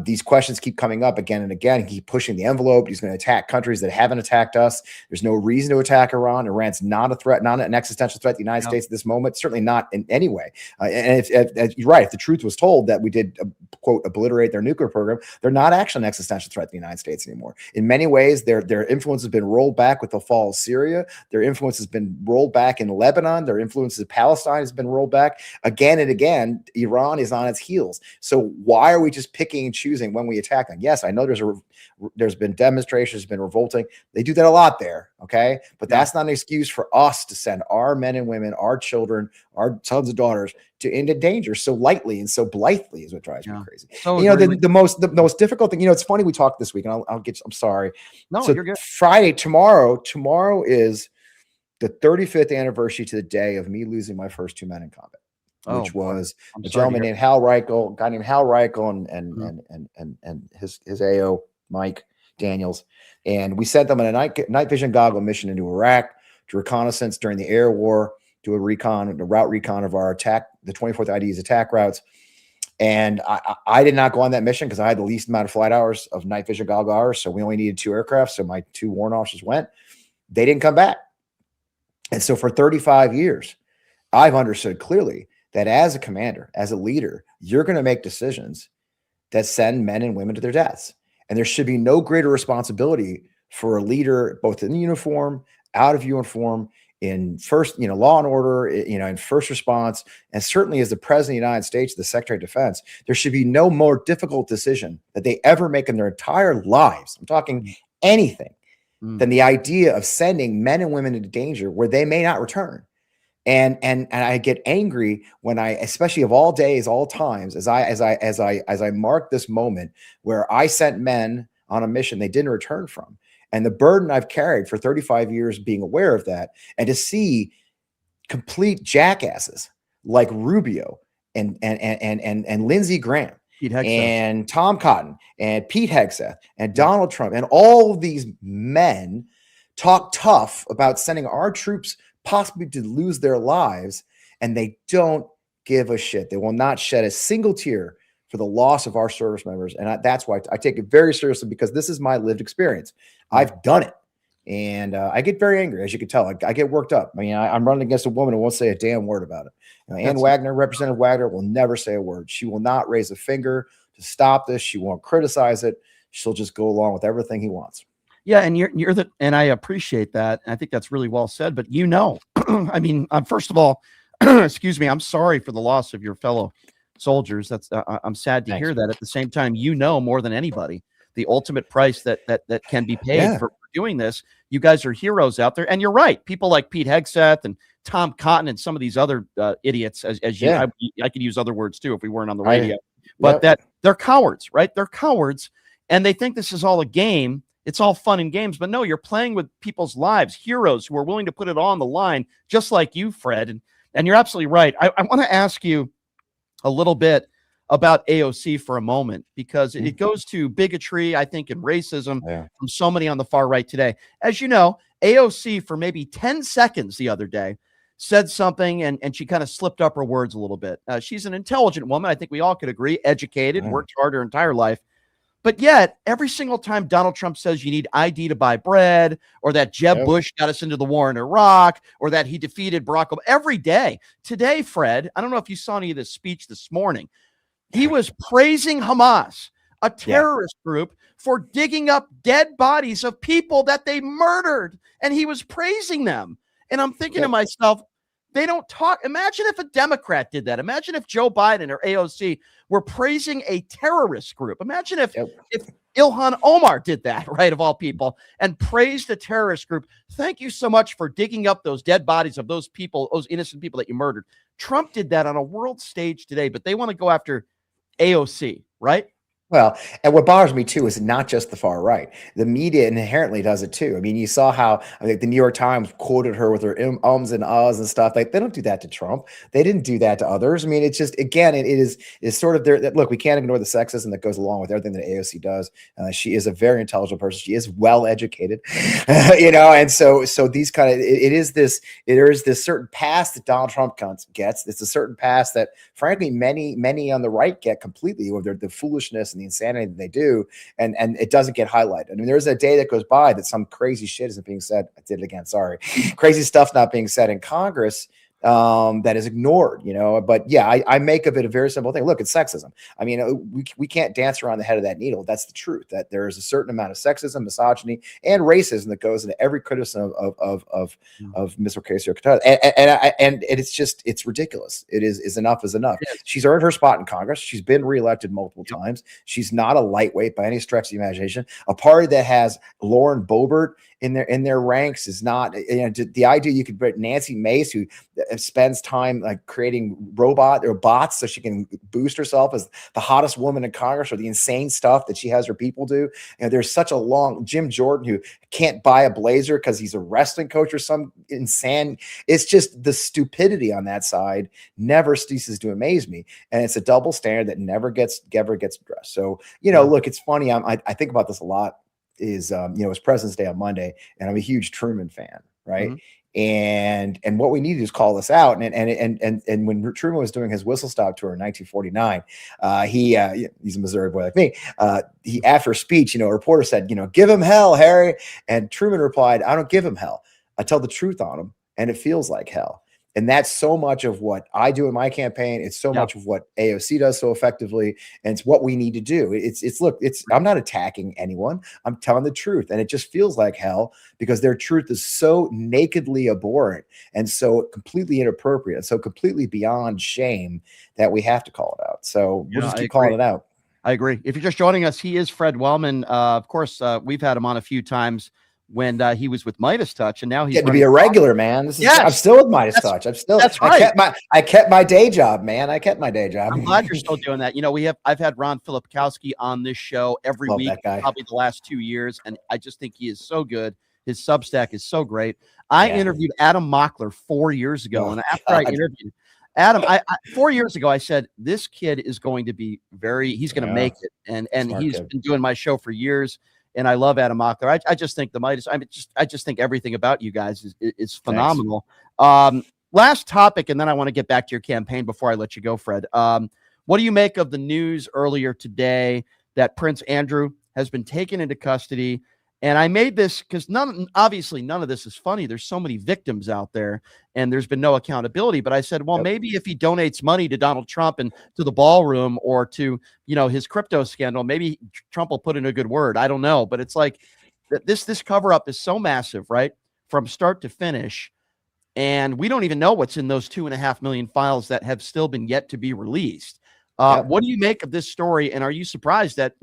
these questions keep coming up again and again. Keep pushing the envelope. He's going to attack countries that haven't attacked us. There's no reason to attack Iran. Iran's not a threat, not an existential threat to the United States at this moment. Certainly not in any way. And if you're right, if the truth was told that we did, quote, obliterate their nuclear program, they're not actually an existential threat to the United States anymore. In many ways, their influence has been rolled back with the fall of Syria. Their influence has been rolled back in Lebanon. Their influence in Palestine has been rolled back again and again. Iran is on its heels. So why are we just picking and choosing when we attack them? Yes, I know there's been demonstrations, been revolting. They do that a lot there, okay? But that's not an excuse for us to send our men and women, our children, our sons and daughters into danger so lightly and so blithely is what drives me crazy. So the most difficult thing, it's funny, we talked this week, and I'm sorry. No, so you're good. Friday, tomorrow is the 35th anniversary to the day of me losing my first 2 men in combat. Which was a gentleman named Hal Reichel, a guy named Hal Reichel, and his AO Mike Daniels, and we sent them on a night vision goggle mission into Iraq to reconnaissance during the air war, do a route recon of our attack, the 24th ID's attack routes. And I did not go on that mission because I had the least amount of flight hours of night vision goggle hours. So we only needed 2 aircraft. So my 2 warrant officers went. They didn't come back. And so for 35 years, I've understood clearly that as a commander, as a leader, you're going to make decisions that send men and women to their deaths. And there should be no greater responsibility for a leader, both in uniform, out of uniform, in first, law and order, in first response, and certainly as the president of the United States, the Secretary of Defense, there should be no more difficult decision that they ever make in their entire lives. I'm talking anything than the idea of sending men and women into danger where they may not return. And I get angry when especially of all days, all times, as I mark this moment where I sent men on a mission they didn't return from. And the burden I've carried for 35 years being aware of that, and to see complete jackasses like Rubio and Lindsey Graham and Tom Cotton and Pete Hegseth and Donald Trump and all of these men talk tough about sending our troops possibly to lose their lives, and they don't give a shit. They will not shed a single tear for the loss of our service members. And that's why I take it very seriously, because this is my lived experience. I've done it. And I get very angry, as you can tell. I get worked up. I mean, I'm running against a woman who won't say a damn word about it. Ann Wagner, Representative Wagner, will never say a word. She will not raise a finger to stop this. She won't criticize it. She'll just go along with everything he wants. Yeah, and and I appreciate that. I think that's really well said. But I mean, first of all, excuse me, I'm sorry for the loss of your fellow soldiers. I'm sad to hear that. At the same time, more than anybody the ultimate price that can be paid for doing this. You guys are heroes out there, and you're right. People like Pete Hegseth and Tom Cotton and some of these other idiots, I could use other words too if we weren't on the radio, but that they're cowards, right? They're cowards, and they think this is all a game. It's all fun and games, but no, you're playing with people's lives, heroes who are willing to put it all on the line, just like you, Fred. And you're absolutely right. I want to ask you a little bit about AOC for a moment, because it goes to bigotry, I think, and racism from so many on the far right today. As you know, AOC for maybe 10 seconds the other day said something, and she kind of slipped up her words a little bit. She's an intelligent woman. I think we all could agree, educated, worked hard her entire life. But yet, every single time Donald Trump says you need ID to buy bread, or that Jeb Bush got us into the war in Iraq, or that he defeated Barack Obama, every day. Today, Fred, I don't know if you saw any of this speech this morning. He was praising Hamas, a terrorist group, for digging up dead bodies of people that they murdered. And he was praising them. And I'm thinking to myself, they don't talk. Imagine if a Democrat did that. Imagine if Joe Biden or AOC were praising a terrorist group. Imagine if Ilhan Omar did that, right, of all people, and praised a terrorist group. Thank you so much for digging up those dead bodies of those people, those innocent people that you murdered. Trump did that on a world stage today, but they want to go after AOC, right? Well, and what bothers me too is not just the far right. The media inherently does it too. I mean, you saw how the New York Times quoted her with her ums and ahs and stuff. Like, they don't do that to Trump. They didn't do that to others. I mean, it's just, again, it is sort of there. Look, we can't ignore the sexism that goes along with everything that AOC does. She is a very intelligent person. She is well educated, and so these kind of, there is this certain pass that Donald Trump gets. It's a certain pass that, frankly, many on the right get completely, with the foolishness and the insanity that they do, and it doesn't get highlighted. I mean, there's a day that goes by that some crazy shit isn't being said. I did it again. Sorry. Crazy stuff not being said in Congress that is ignored, but I make of it a very simple thing. Look, it's sexism. I mean, we can't dance around the head of that needle. That's the truth, that there is a certain amount of sexism, misogyny, and racism that goes into every criticism of Ms. Ocasio-Cortez. And it's ridiculous. Is enough is enough. Yes. She's earned her spot in Congress. She's been reelected multiple times. She's not a lightweight by any stretch of the imagination. A party that has Lauren Boebert in their ranks is not, the idea you could put Nancy Mace, who spends time like creating bots so she can boost herself as the hottest woman in Congress, or the insane stuff that she has her people do. There's such a long Jim Jordan, who can't buy a blazer because he's a wrestling coach or some insane. It's just the stupidity on that side never ceases to amaze me. And it's a double standard that never gets addressed. So, look, it's funny. I think about this a lot. It's President's Day on Monday, and I'm a huge Truman fan, right? Mm-hmm. And what we need to do is call this out. And when Truman was doing his whistle stop tour in 1949, he's a Missouri boy like me. He, after a speech, a reporter said, give him hell, Harry. And Truman replied, I don't give him hell. I tell the truth on him, and it feels like hell. And that's so much of what I do in my campaign. It's so much of what AOC does so effectively. And it's what we need to do. I'm not attacking anyone. I'm telling the truth. And it just feels like hell because their truth is so nakedly abhorrent and so completely inappropriate and so completely beyond shame that we have to call it out. So we'll just keep calling it out. I agree. If you're just joining us, he is Fred Wellman. Of course, we've had him on a few times when he was with Midas Touch, and now he's getting to be a regular, man. I'm still with Midas Touch. That's right. I kept my day job, man. I kept my day job. I'm glad you're still doing that. I've had Ron Filipkowski on this show every week, probably the last 2 years, and I just think he is so good. His Substack is so great. I interviewed Adam Mockler 4 years ago, and after I interviewed Adam, 4 years ago, I said, this kid is going to be he's going to make it. And he's been doing my show for years. And I love Adam Mockler. I just think the Midas. I just think everything about you guys is phenomenal. Last topic, and then I want to get back to your campaign before I let you go, Fred. What do you make of the news earlier today that Prince Andrew has been taken into custody? And I made this because obviously none of this is funny. There's so many victims out there, and there's been no accountability. But I said, well, maybe if he donates money to Donald Trump and to the ballroom or to his crypto scandal, maybe Trump will put in a good word. I don't know, but it's like this cover up is so massive, right, from start to finish, and we don't even know what's in those 2.5 million files that have still been yet to be released. What do you make of this story? And are you surprised that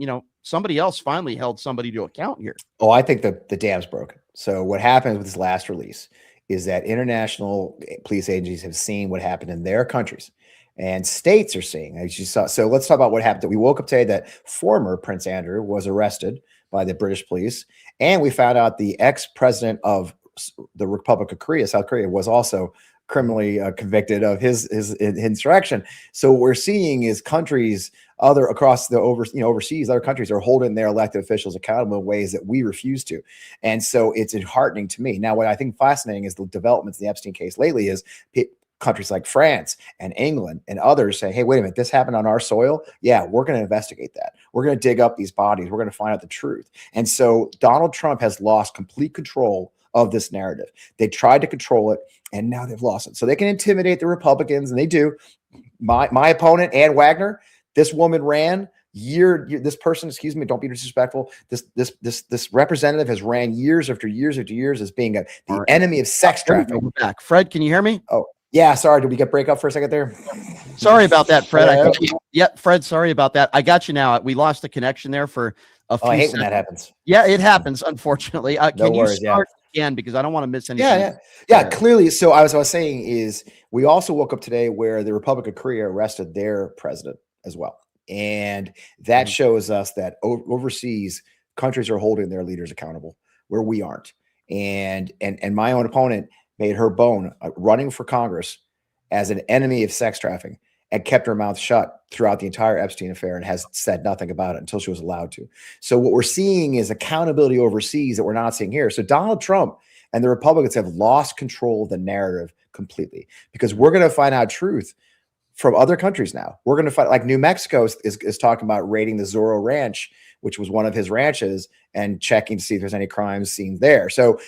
somebody else finally held somebody to account here? Oh, I think the dam's broken. So what happened with this last release is that international police agencies have seen what happened in their countries, and states are seeing, as you saw. So let's talk about what happened. We woke up today that former Prince Andrew was arrested by the British police, and we found out the ex-president of the Republic of Korea, South Korea, was also criminally convicted of his insurrection. So what we're seeing is countries across the overseas, other countries are holding their elected officials accountable in ways that we refuse to. And so it's heartening to me. Now, what I think fascinating is the developments in the Epstein case lately is countries like France and England and others say, hey, wait a minute, this happened on our soil. Yeah, we're going to investigate that. We're going to dig up these bodies. We're going to find out the truth. And so Donald Trump has lost complete control of this narrative. They tried to control it, and now they've lost it. So they can intimidate the Republicans, and they do. My opponent, Ann Wagner, this woman ran this person, excuse me, don't be disrespectful. This representative has ran years after years after years as being the enemy of sex trafficking. Back. Fred, can you hear me? Oh, yeah. Sorry. Did we get break up for a second there? Sorry about that, Fred. Fred, sorry about that. I got you now. We lost the connection there for a few I hate seconds. when that happens. Yeah, it happens, unfortunately. Can you worries, start again, because I don't want to miss anything? Yeah, clearly. So I was saying is we also woke up today where the Republic of Korea arrested their president as well. And that shows us that overseas countries are holding their leaders accountable where we aren't. And my own opponent made her bone running for Congress as an enemy of sex trafficking and kept her mouth shut throughout the entire Epstein affair and has said nothing about it until she was allowed to. So what we're seeing is accountability overseas that we're not seeing here. So Donald Trump and the Republicans have lost control of the narrative completely because we're going to find out truth from other countries now. We're going to find, like New Mexico is talking about raiding the Zorro Ranch, which was one of his ranches, and checking to see if there's any crimes seen there. So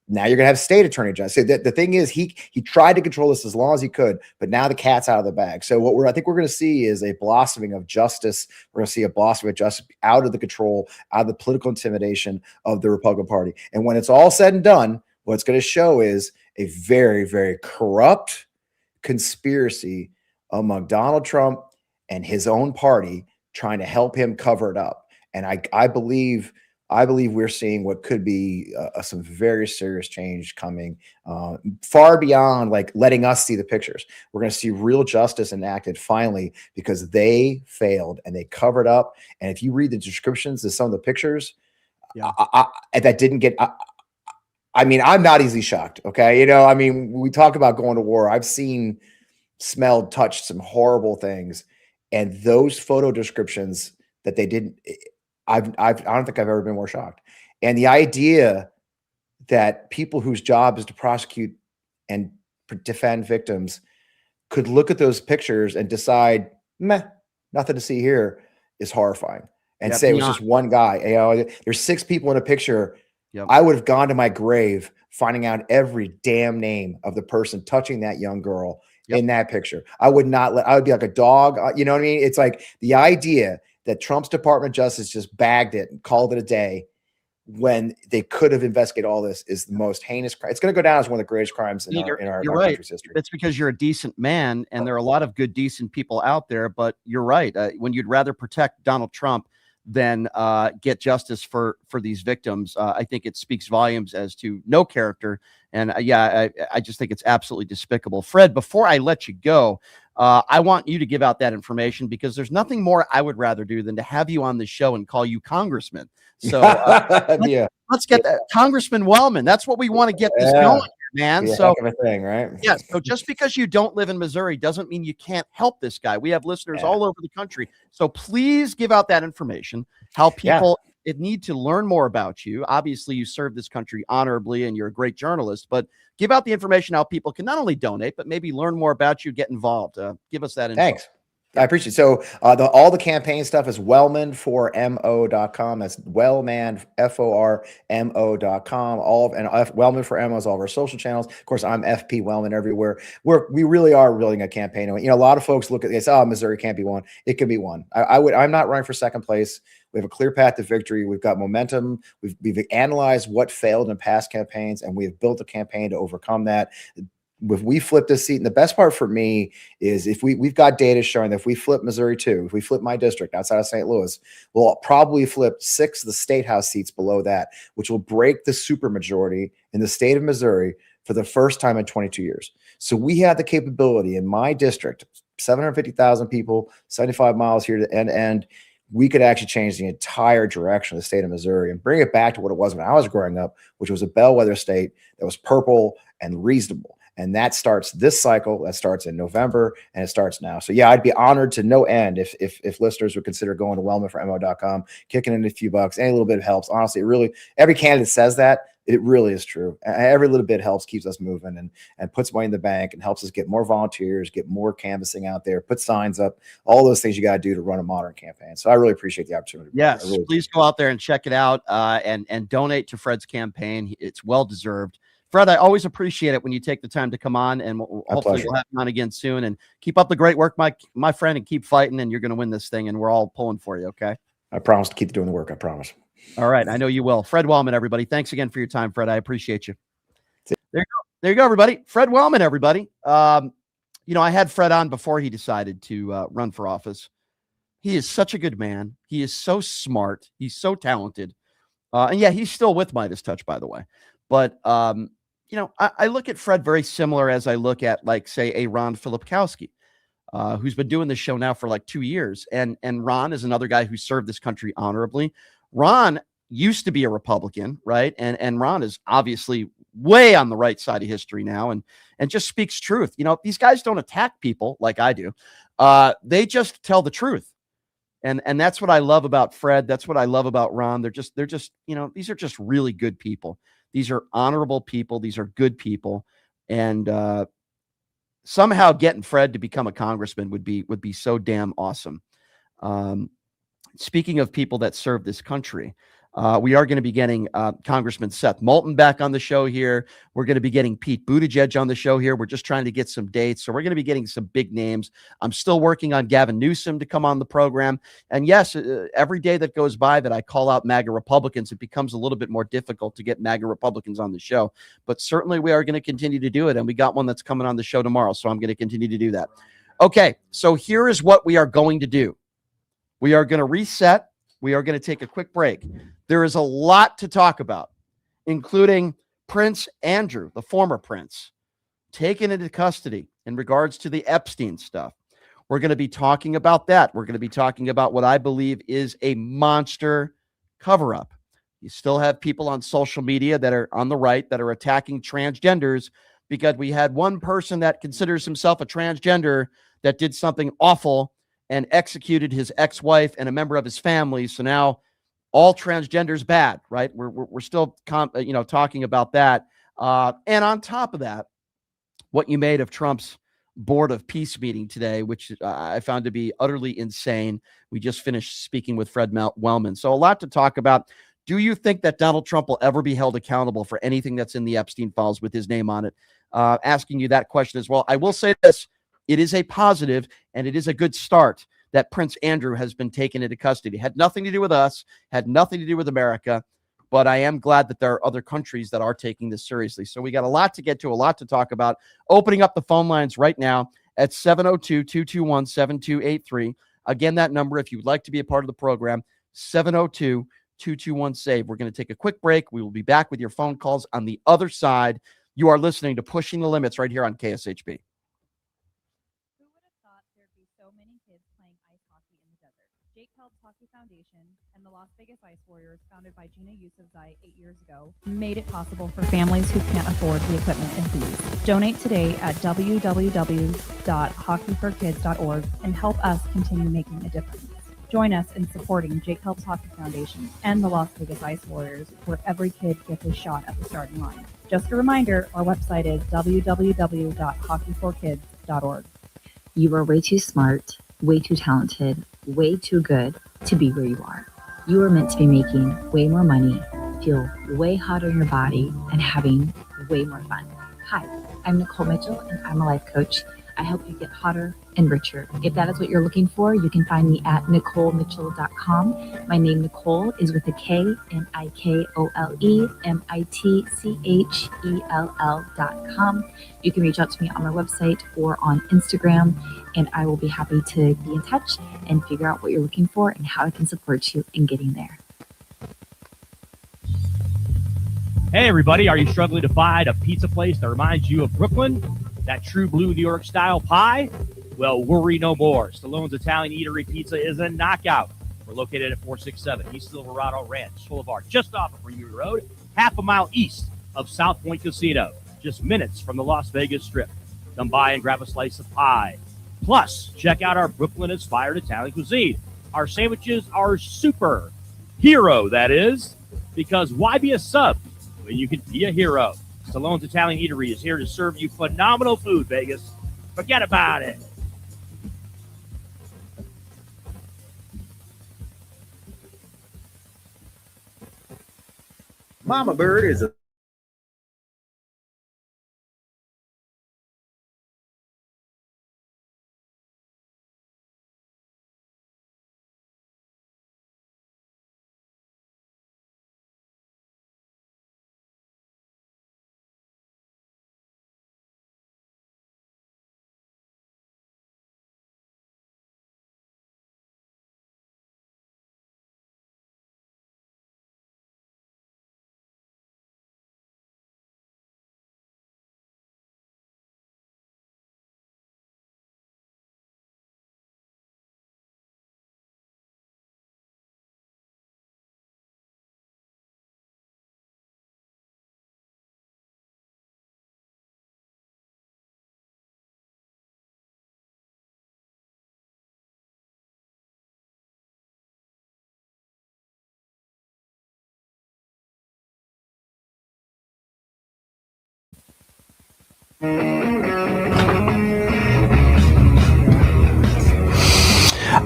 now you're going to have state attorney general. So the thing is, he tried to control this as long as he could, but now the cat's out of the bag. So what I think we're going to see is a blossoming of justice. We're going to see a blossoming of justice out of the control, out of the political intimidation of the Republican Party. And when it's all said and done, what it's going to show is a very, very corrupt conspiracy among Donald Trump and his own party trying to help him cover it up. And I believe we're seeing what could be some very serious change coming far beyond like letting us see the pictures. We're going to see real justice enacted finally because they failed and they covered up. And if you read the descriptions of some of the pictures that didn't get, I mean, I'm not easily shocked. Okay. We talk about going to war. I've seen, smelled, touched some horrible things. And those photo descriptions that they didn't, I don't think I've ever been more shocked. And the idea that people whose job is to prosecute and defend victims could look at those pictures and decide, meh, nothing to see here, is horrifying. And say it was just one guy. You know, there's 6 people in a picture. Yep. I would have gone to my grave finding out every damn name of the person touching that young girl in that picture. I would be like a dog. You know what I mean? It's like the idea that Trump's Department of Justice just bagged it and called it a day when they could have investigated all this is the most heinous crime. It's going to go down as one of the greatest crimes in our country's history. It's because you're a decent man, and there are a lot of good, decent people out there. But you're right. When you'd rather protect Donald Trump than get justice for these victims, I think it speaks volumes as to no character. And I just think it's absolutely despicable. Fred, before I let you go, I want you to give out that information, because there's nothing more I would rather do than to have you on the show and call you Congressman. So let's get that. Congressman Wellman. That's what we want to get this going, man. So heck of a thing, right? Yeah. So just because you don't live in Missouri doesn't mean you can't help this guy. We have listeners all over the country. So please give out that information, how people need to learn more about you. Obviously, you serve this country honorably and you're a great journalist, but give out the information how people can not only donate, but maybe learn more about you, get involved. Give us that info. Thanks. I appreciate it. So all the campaign stuff is wellman4mo.com. That's Wellman, FORMO.com. Wellman for Mo is all of our social channels. Of course, I'm FP Wellman everywhere. We really are building a campaign. You know, a lot of folks look at this, oh, Missouri can't be won. It can be won. I'm not running for second place. We have a clear path to victory. We've got momentum. We've analyzed what failed in past campaigns, and we've built a campaign to overcome that. If we flip this seat, and the best part for me is if we've got data showing that if we flip Missouri too, if we flip my district outside of St. Louis, we'll probably flip 6 of the state house seats below that, which will break the supermajority in the state of Missouri for the first time in 22 years. So we have the capability in my district, 750,000 people, 75 miles here to end. We could actually change the entire direction of the state of Missouri and bring it back to what it was when I was growing up, which was a bellwether state that was purple and reasonable. And that starts this cycle. That starts in November, and it starts now. So yeah, I'd be honored to no end if listeners would consider going to wellmanformo.com, kicking in a few bucks. Any little bit helps. Honestly, it really, every candidate says that. It really is true. Every little bit helps, keeps us moving and puts money in the bank and helps us get more volunteers, get more canvassing out there, put signs up, all those things you got to do to run a modern campaign. So I really appreciate the opportunity. Yes, really please go out there and check it out and donate to Fred's campaign. It's well deserved. Fred, I always appreciate it when you take the time to come on, and hopefully we'll have him on again soon. And keep up the great work, my friend, and keep fighting, and you're going to win this thing, and we're all pulling for you, okay? I promise to keep doing the work. I promise. All right. I know you will. Fred Wellman, everybody. Thanks again for your time, Fred. I appreciate you. There you go. There you go, everybody. Fred Wellman, everybody. You know, I had Fred on before he decided to run for office. He is such a good man. He is so smart. He's so talented. And yeah, he's still with Midas Touch, by the way. But, you know, I look at Fred very similar as I look at, like, say, a Ron Filipkowski, who's been doing this show now for like 2 years. And Ron is another guy who served this country honorably. Ron used to be a Republican, right? And Ron is obviously way on the right side of history now and just speaks truth. You know, these guys don't attack people like I do. They just tell the truth. And that's what I love about Fred. That's what I love about Ron. They're just, you know, these are just really good people. These are honorable people. These are good people. And somehow getting Fred to become a congressman would be so damn awesome. Speaking of people that serve this country, we are going to be getting Congressman Seth Moulton back on the show here. We're going to be getting Pete Buttigieg on the show here. We're just trying to get some dates. So we're going to be getting some big names. I'm still working on Gavin Newsom to come on the program. And yes, every day that goes by that I call out MAGA Republicans, it becomes a little bit more difficult to get MAGA Republicans on the show. But certainly we are going to continue to do it. And we got one that's coming on the show tomorrow. So I'm going to continue to do that. Okay, so here is what we are going to do. We are going to reset. We are going to take a quick break. There is a lot to talk about, including Prince Andrew, the former prince, taken into custody in regards to the Epstein stuff. We're going to be talking about that. We're going to be talking about what I believe is a monster cover-up. You still have people on social media that are on the right that are attacking transgenders because we had one person that considers himself a transgender that did something awful and executed his ex-wife and a member of his family. So now all transgenders bad, right? We're still talking about that. And on top of that, what you made of Trump's Board of Peace meeting today, which I found to be utterly insane. We just finished speaking with Fred Wellman. So a lot to talk about. Do you think that Donald Trump will ever be held accountable for anything that's in the Epstein files with his name on it? Asking you that question as well. I will say this. It is a positive and it is a good start that Prince Andrew has been taken into custody. Had nothing to do with us, had nothing to do with America, but I am glad that there are other countries that are taking this seriously. So we got a lot to get to, a lot to talk about. Opening up the phone lines right now at 702-221-7283. Again, that number, if you would like to be a part of the program, 702-221-SAVE. We're going to take a quick break. We will be back with your phone calls on the other side. You are listening to Pushing the Limits right here on KSHB. Hockey Foundation and the Las Vegas Ice Warriors, founded by Gina Yusufzai 8 years ago, made it possible for families who can't afford the equipment and fees. Donate today at www.hockeyforkids.org and help us continue making a difference. Join us in supporting Jake Helps Hockey Foundation and the Las Vegas Ice Warriors, where every kid gets a shot at the starting line. Just a reminder, our website is www.hockeyforkids.org. You are way too smart, way too talented, way too good to be where you are. You are meant to be making way more money, feel way hotter in your body, and having way more fun. Hi, I'm Nicole Mitchell, and I'm a life coach. I help you get hotter and richer. If that is what you're looking for, you can find me at NicoleMitchell.com. My name, Nicole, is with a K, NicoleMitchell.com. You can reach out to me on my website or on Instagram, and I will be happy to be in touch and figure out what you're looking for and how I can support you in getting there. Hey, everybody. Are you struggling to find a pizza place that reminds you of Brooklyn? That true blue New York style pie? Well, worry no more. Stallone's Italian Eatery Pizza is a knockout. We're located at 467 East Silverado Ranch Boulevard, just off of Greenview Road, half a mile east of South Point Casino, just minutes from the Las Vegas Strip. Come by and grab a slice of pie. Plus, check out our Brooklyn-inspired Italian cuisine. Our sandwiches are super. Hero, that is. Because why be a sub when you can be a hero? Stallone's Italian Eatery is here to serve you phenomenal food, Vegas. Forget about it. Mama Bird is a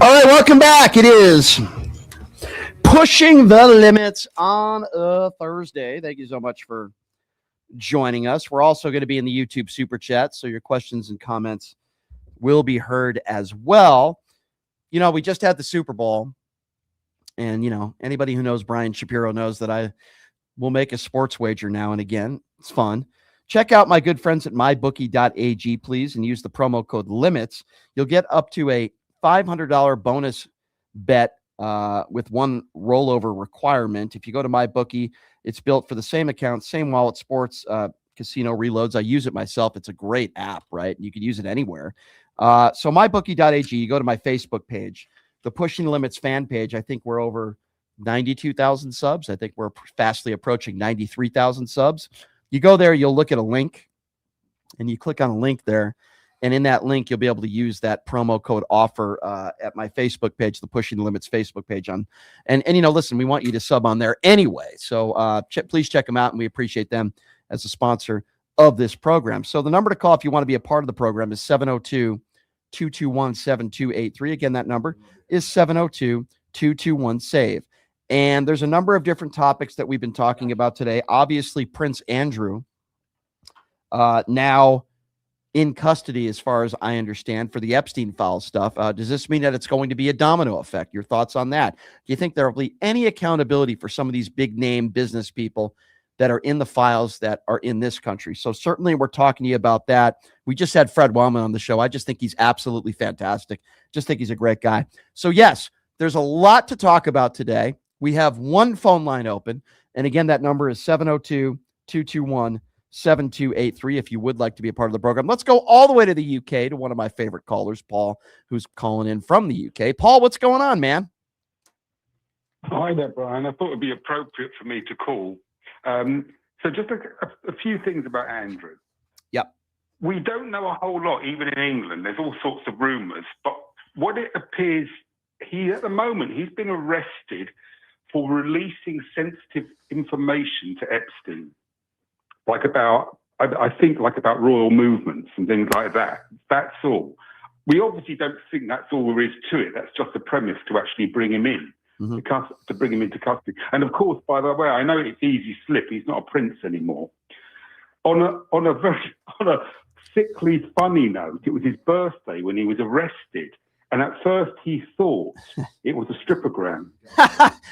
All right, welcome back. It is Pushing the Limits on a Thursday. Thank you so much for joining us. We're also going to be in the YouTube Super Chat, so your questions and comments will be heard as well. You know, we just had the Super Bowl, and, you know, anybody who knows Brian Shapiro knows that I will make a sports wager now and again. It's fun. Check out my good friends at mybookie.ag, please, and use the promo code LIMITS. You'll get up to a $500 bonus bet with one rollover requirement. If you go to MyBookie, it's built for the same account, same wallet, sports, casino reloads. I use it myself. It's a great app, right? You can use it anywhere. So mybookie.ag, you go to my Facebook page, the Pushing the Limits fan page. I think we're over 92,000 subs. I think we're fastly approaching 93,000 subs. You go there, you'll look at a link, and you click on a link there. And in that link, you'll be able to use that promo code offer at my Facebook page, the Pushing the Limits Facebook page. And you know, listen, we want you to sub on there anyway. So please check them out, and we appreciate them as a sponsor of this program. So the number to call if you want to be a part of the program is 702-221-7283. Again, that number is 702-221-SAVE. And there's a number of different topics that we've been talking about today. Obviously, Prince Andrew, now in custody, as far as I understand, for the Epstein file stuff. Does this mean that it's going to be a domino effect? Your thoughts on that? Do you think there will be any accountability for some of these big name business people that are in the files that are in this country? So certainly we're talking to you about that. We just had Fred Wellman on the show. I just think he's absolutely fantastic. Just think he's a great guy. So yes, there's a lot to talk about today. We have one phone line open. And again, that number is 702-221-7283 if you would like to be a part of the program. Let's go all the way to the UK to one of my favorite callers, Paul, who's calling in from the UK. Paul, what's going on, man? Hi there, Brian. I thought it would be appropriate for me to call. So just a few things about Andrew. Yep. We don't know a whole lot, even in England. There's all sorts of rumours. But what it appears, at the moment, he's been arrested for releasing sensitive information to Epstein. Like about royal movements and things like that. That's all. We obviously don't think that's all there is to it. That's just a premise to actually bring him in, to bring him into custody. And of course, by the way, I know it's easy slip. He's not a prince anymore. On a sickly funny note, it was his birthday when he was arrested. And at first he thought it was a stripogram.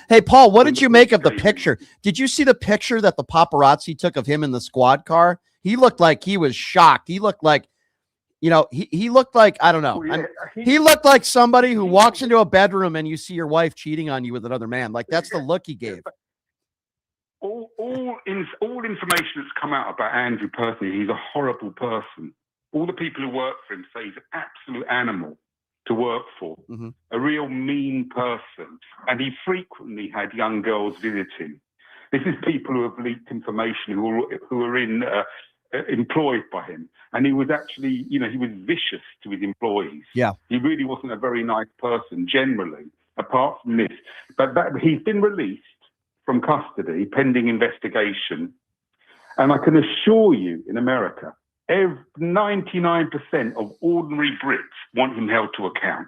Hey, Paul, what did you make of the picture? Did you see the picture that the paparazzi took of him in the squad car? He looked like he was shocked. He looked like, he looked like, I don't know. He looked like somebody who walks into a bedroom and you see your wife cheating on you with another man. Like, that's the look he gave. All information that's come out about Andrew personally, he's a horrible person. All the people who work for him say he's an absolute animal to work for, a real mean person. And he frequently had young girls visit him. This is people who have leaked information who are employed by him. And he was actually, he was vicious to his employees. Yeah. He really wasn't a very nice person generally, apart from this. But he's been released from custody pending investigation. And I can assure you in America, 99% of ordinary Brits want him held to account.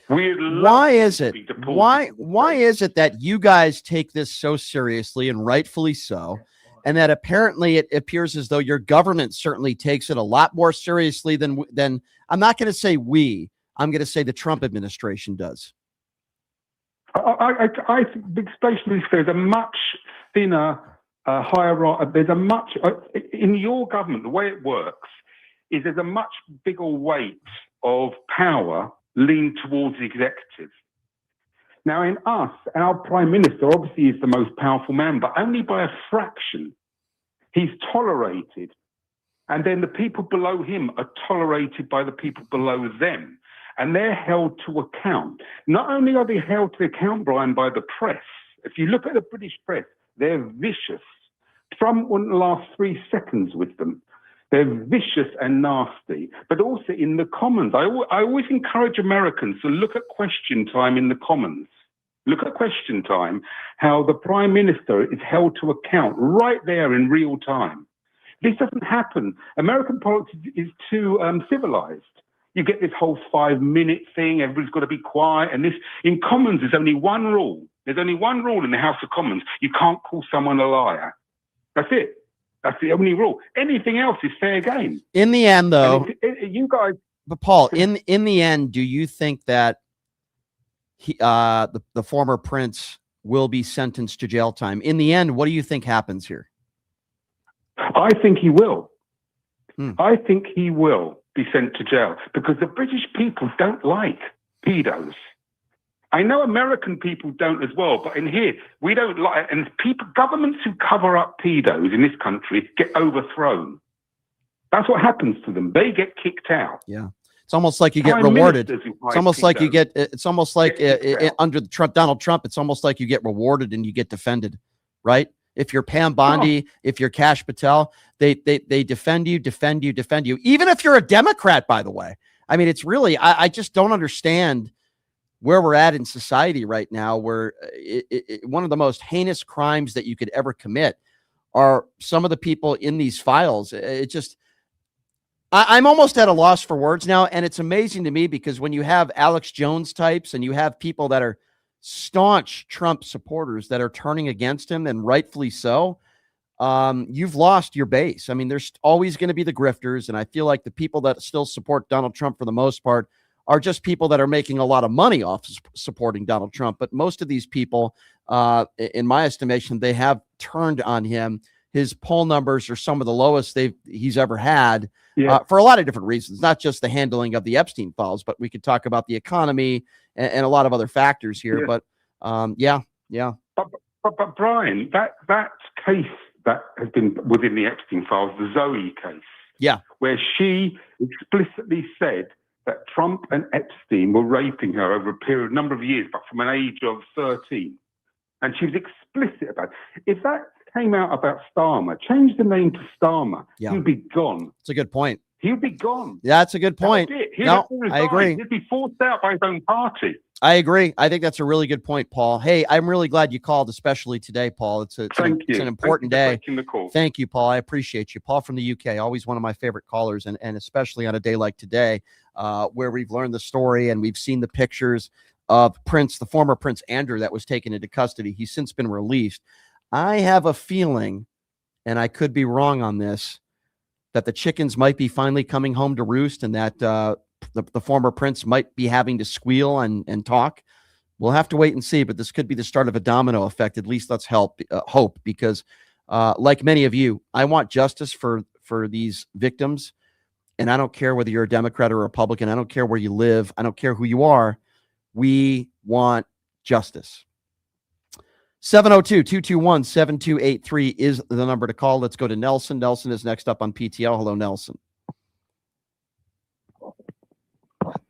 Why is it? Why is it that you guys take this so seriously, and rightfully so, and that apparently it appears as though your government certainly takes it a lot more seriously than I'm not going to say I'm going to say the Trump administration does? I think especially there's a much thinner hierarchy. There's a much in your government. The way it works is there's a much bigger weight of power leaned towards the executive. Now, in us, our prime minister obviously is the most powerful man, but only by a fraction. He's tolerated, and then the people below him are tolerated by the people below them, and they're held to account. Not only are they held to account, Brian, by the press. If you look at the British press, they're vicious. Trump wouldn't last 3 seconds with them. They're vicious and nasty, but also in the Commons. I always encourage Americans to look at Question Time in the Commons. Look at Question Time, how the Prime Minister is held to account right there in real time. This doesn't happen. American politics is too civilized. You get this whole 5-minute thing, everybody's got to be quiet, and this in Commons there's only one rule. There's only one rule in the House of Commons. You can't call someone a liar. That's it. That's the only rule. Anything else is fair game. In the end, though, you guys. But Paul, in the end, do you think that the former prince will be sentenced to jail time? In the end, what do you think happens here? I think he will. I think he will be sent to jail because the British people don't like pedos. I know American people don't as well, but in here, we don't like, and governments who cover up pedos in this country get overthrown. That's what happens to them. They get kicked out. Yeah. It's almost like you get rewarded. It's almost like you get, it's almost like under Donald Trump, it's almost like you get rewarded and you get defended, right? If you're Pam Bondi, if you're Kash Patel, they defend you. Even if you're a Democrat, by the way. I mean, it's really, I just don't understand where we're at in society right now, where one of the most heinous crimes that you could ever commit are some of the people in these files. It just, I'm almost at a loss for words now. And it's amazing to me because when you have Alex Jones types and you have people that are staunch Trump supporters that are turning against him, and rightfully so, you've lost your base. I mean, there's always going to be the grifters. And I feel like the people that still support Donald Trump for the most part are just people that are making a lot of money off supporting Donald Trump. But most of these people, in my estimation, they have turned on him. His poll numbers are some of the lowest he's ever had, for a lot of different reasons, not just the handling of the Epstein files, but we could talk about the economy and a lot of other factors here. But yeah. But Brian, that case that has been within the Epstein files, the Zoe case, where she explicitly said that Trump and Epstein were raping her over a number of years, but from an age of 13. And she was explicit about it. If that came out about Starmer, change the name to Starmer, he'd be gone. It's a good point. He'd be gone. Yeah, that's a good point. No, I agree. He'd be forced out by his own party. I agree. I think that's a really good point, Paul. Hey, I'm really glad you called, especially today, Paul. It's an important day. Thank you, Paul. I appreciate you. Paul from the UK, always one of my favorite callers, and especially on a day like today, where we've learned the story and we've seen the pictures of the former Prince Andrew that was taken into custody. He's since been released. I have a feeling, and I could be wrong on this, that the chickens might be finally coming home to roost, and that the former prince might be having to squeal and talk. We'll have to wait and see, but this could be the start of a domino effect. At least let's hope, because like many of you, I want justice for these victims. And I don't care whether you're a Democrat or a Republican. I don't care where you live. I don't care who you are. We want justice. 702-221-7283 is the number to call. Let's go to Nelson. Nelson is next up on PTL. Hello, Nelson.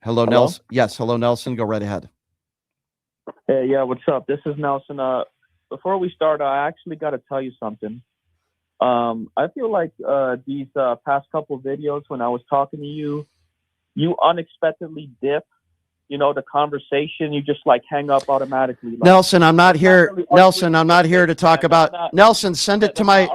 Hello, Nelson. Yes, hello, Nelson. Go right ahead. Hey, yeah, what's up? This is Nelson. Before we start, I actually got to tell you something. I feel like these past couple videos, when I was talking to you, you unexpectedly dip. You know, the conversation, you just like hang up automatically. Like, Nelson, I'm not here. Nelson, I'm not here to talk about. Nelson, send it to my.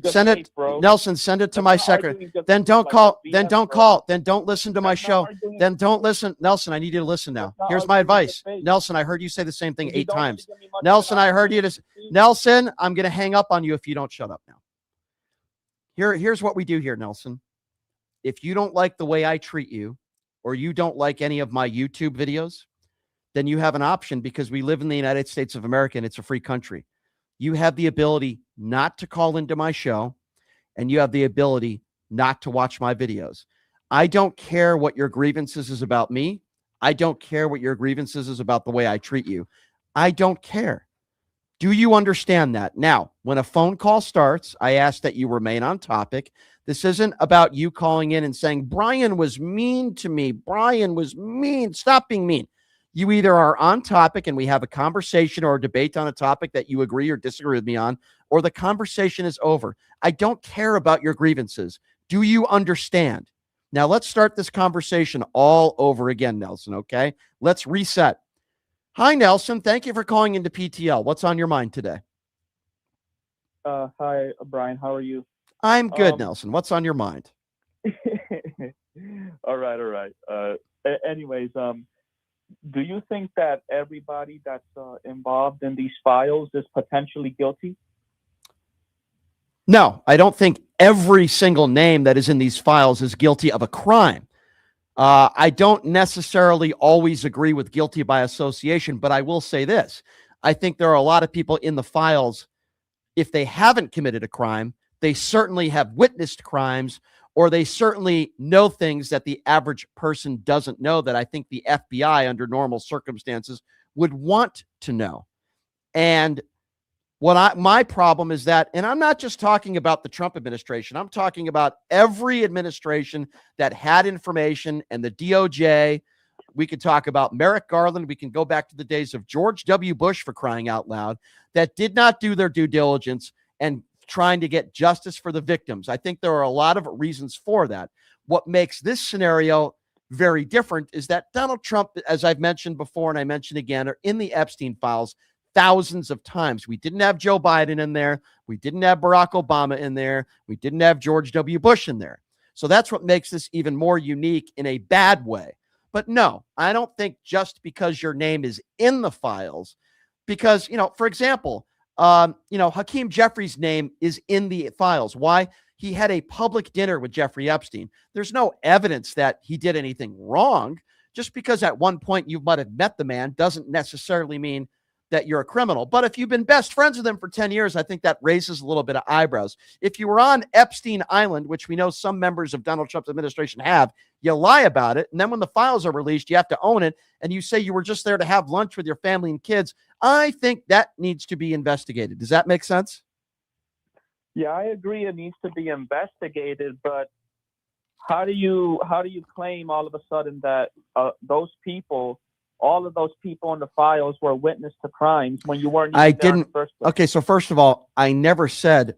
Send it, Nelson. Send it to my secretary. Then don't call. Then don't call. Then don't listen to my show. Then don't listen. Nelson, I need you to listen now. Here's my advice. Nelson, I heard you say the same thing 8 times. Nelson, I heard you to. Nelson, I'm going to hang up on you if you don't shut up now. Here's what we do here, Nelson. If you don't like the way I treat you, or you don't like any of my YouTube videos, then you have an option, because we live in the United States of America and it's a free country. You have the ability not to call into my show, and you have the ability not to watch my videos. I don't care what your grievances is about me. I don't care what your grievances is about the way I treat you. I don't care. Do you understand that? Now, when a phone call starts, I ask that you remain on topic. This isn't about you calling in and saying, Brian was mean to me. Brian was mean. Stop being mean. You either are on topic and we have a conversation or a debate on a topic that you agree or disagree with me on, or the conversation is over. I don't care about your grievances. Do you understand? Now let's start this conversation all over again, Nelson, okay? Let's reset. Hi, Nelson. Thank you for calling into PTL. What's on your mind today? Hi, Brian. How are you? I'm good, Nelson. What's on your mind? All right. Anyways, do you think that everybody that's involved in these files is potentially guilty? No, I don't think every single name that is in these files is guilty of a crime. I don't necessarily always agree with guilty by association, but I will say this. I think there are a lot of people in the files, if they haven't committed a crime, they certainly have witnessed crimes, or they certainly know things that the average person doesn't know, that I think the FBI under normal circumstances would want to know. And my problem is that, and I'm not just talking about the Trump administration, I'm talking about every administration that had information, and the DOJ. We could talk about Merrick Garland. We can go back to the days of George W. Bush, for crying out loud, that did not do their due diligence and trying to get justice for the victims. I think there are a lot of reasons for that. What makes this scenario very different is that Donald Trump, as I've mentioned before and I mentioned again, are in the Epstein files, thousands of times. We didn't have Joe Biden in there. We didn't have Barack Obama in there. We didn't have George W. Bush in there. So that's what makes this even more unique in a bad way. But no, I don't think just because your name is in the files, because, for example, Hakeem Jeffrey's name is in the files. Why? He had a public dinner with Jeffrey Epstein. There's no evidence that he did anything wrong. Just because at one point you might have met the man doesn't necessarily mean that you're a criminal. But if you've been best friends with him for 10 years, I think that raises a little bit of eyebrows. If you were on Epstein Island, which we know some members of Donald Trump's administration have, you lie about it. And then when the files are released, you have to own it. And you say you were just there to have lunch with your family and kids. I think that needs to be investigated. Does that make sense? Yeah, I agree. It needs to be investigated, but how do you claim all of a sudden that those people, all of those people in the files, were witness to crimes when you weren't? I even there in didn't. the first place? Okay, so first of all, I never said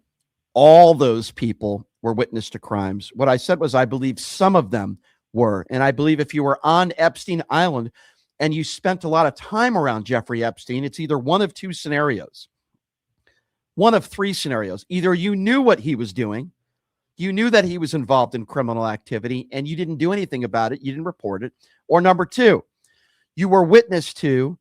all those people were witness to crimes. What I said was I believe some of them were, and I believe if you were on Epstein Island and you spent a lot of time around Jeffrey Epstein, it's either one of two scenarios. One of three scenarios. Either you knew what he was doing, you knew that he was involved in criminal activity, and you didn't do anything about it, you didn't report it. Or number two, you were witness to,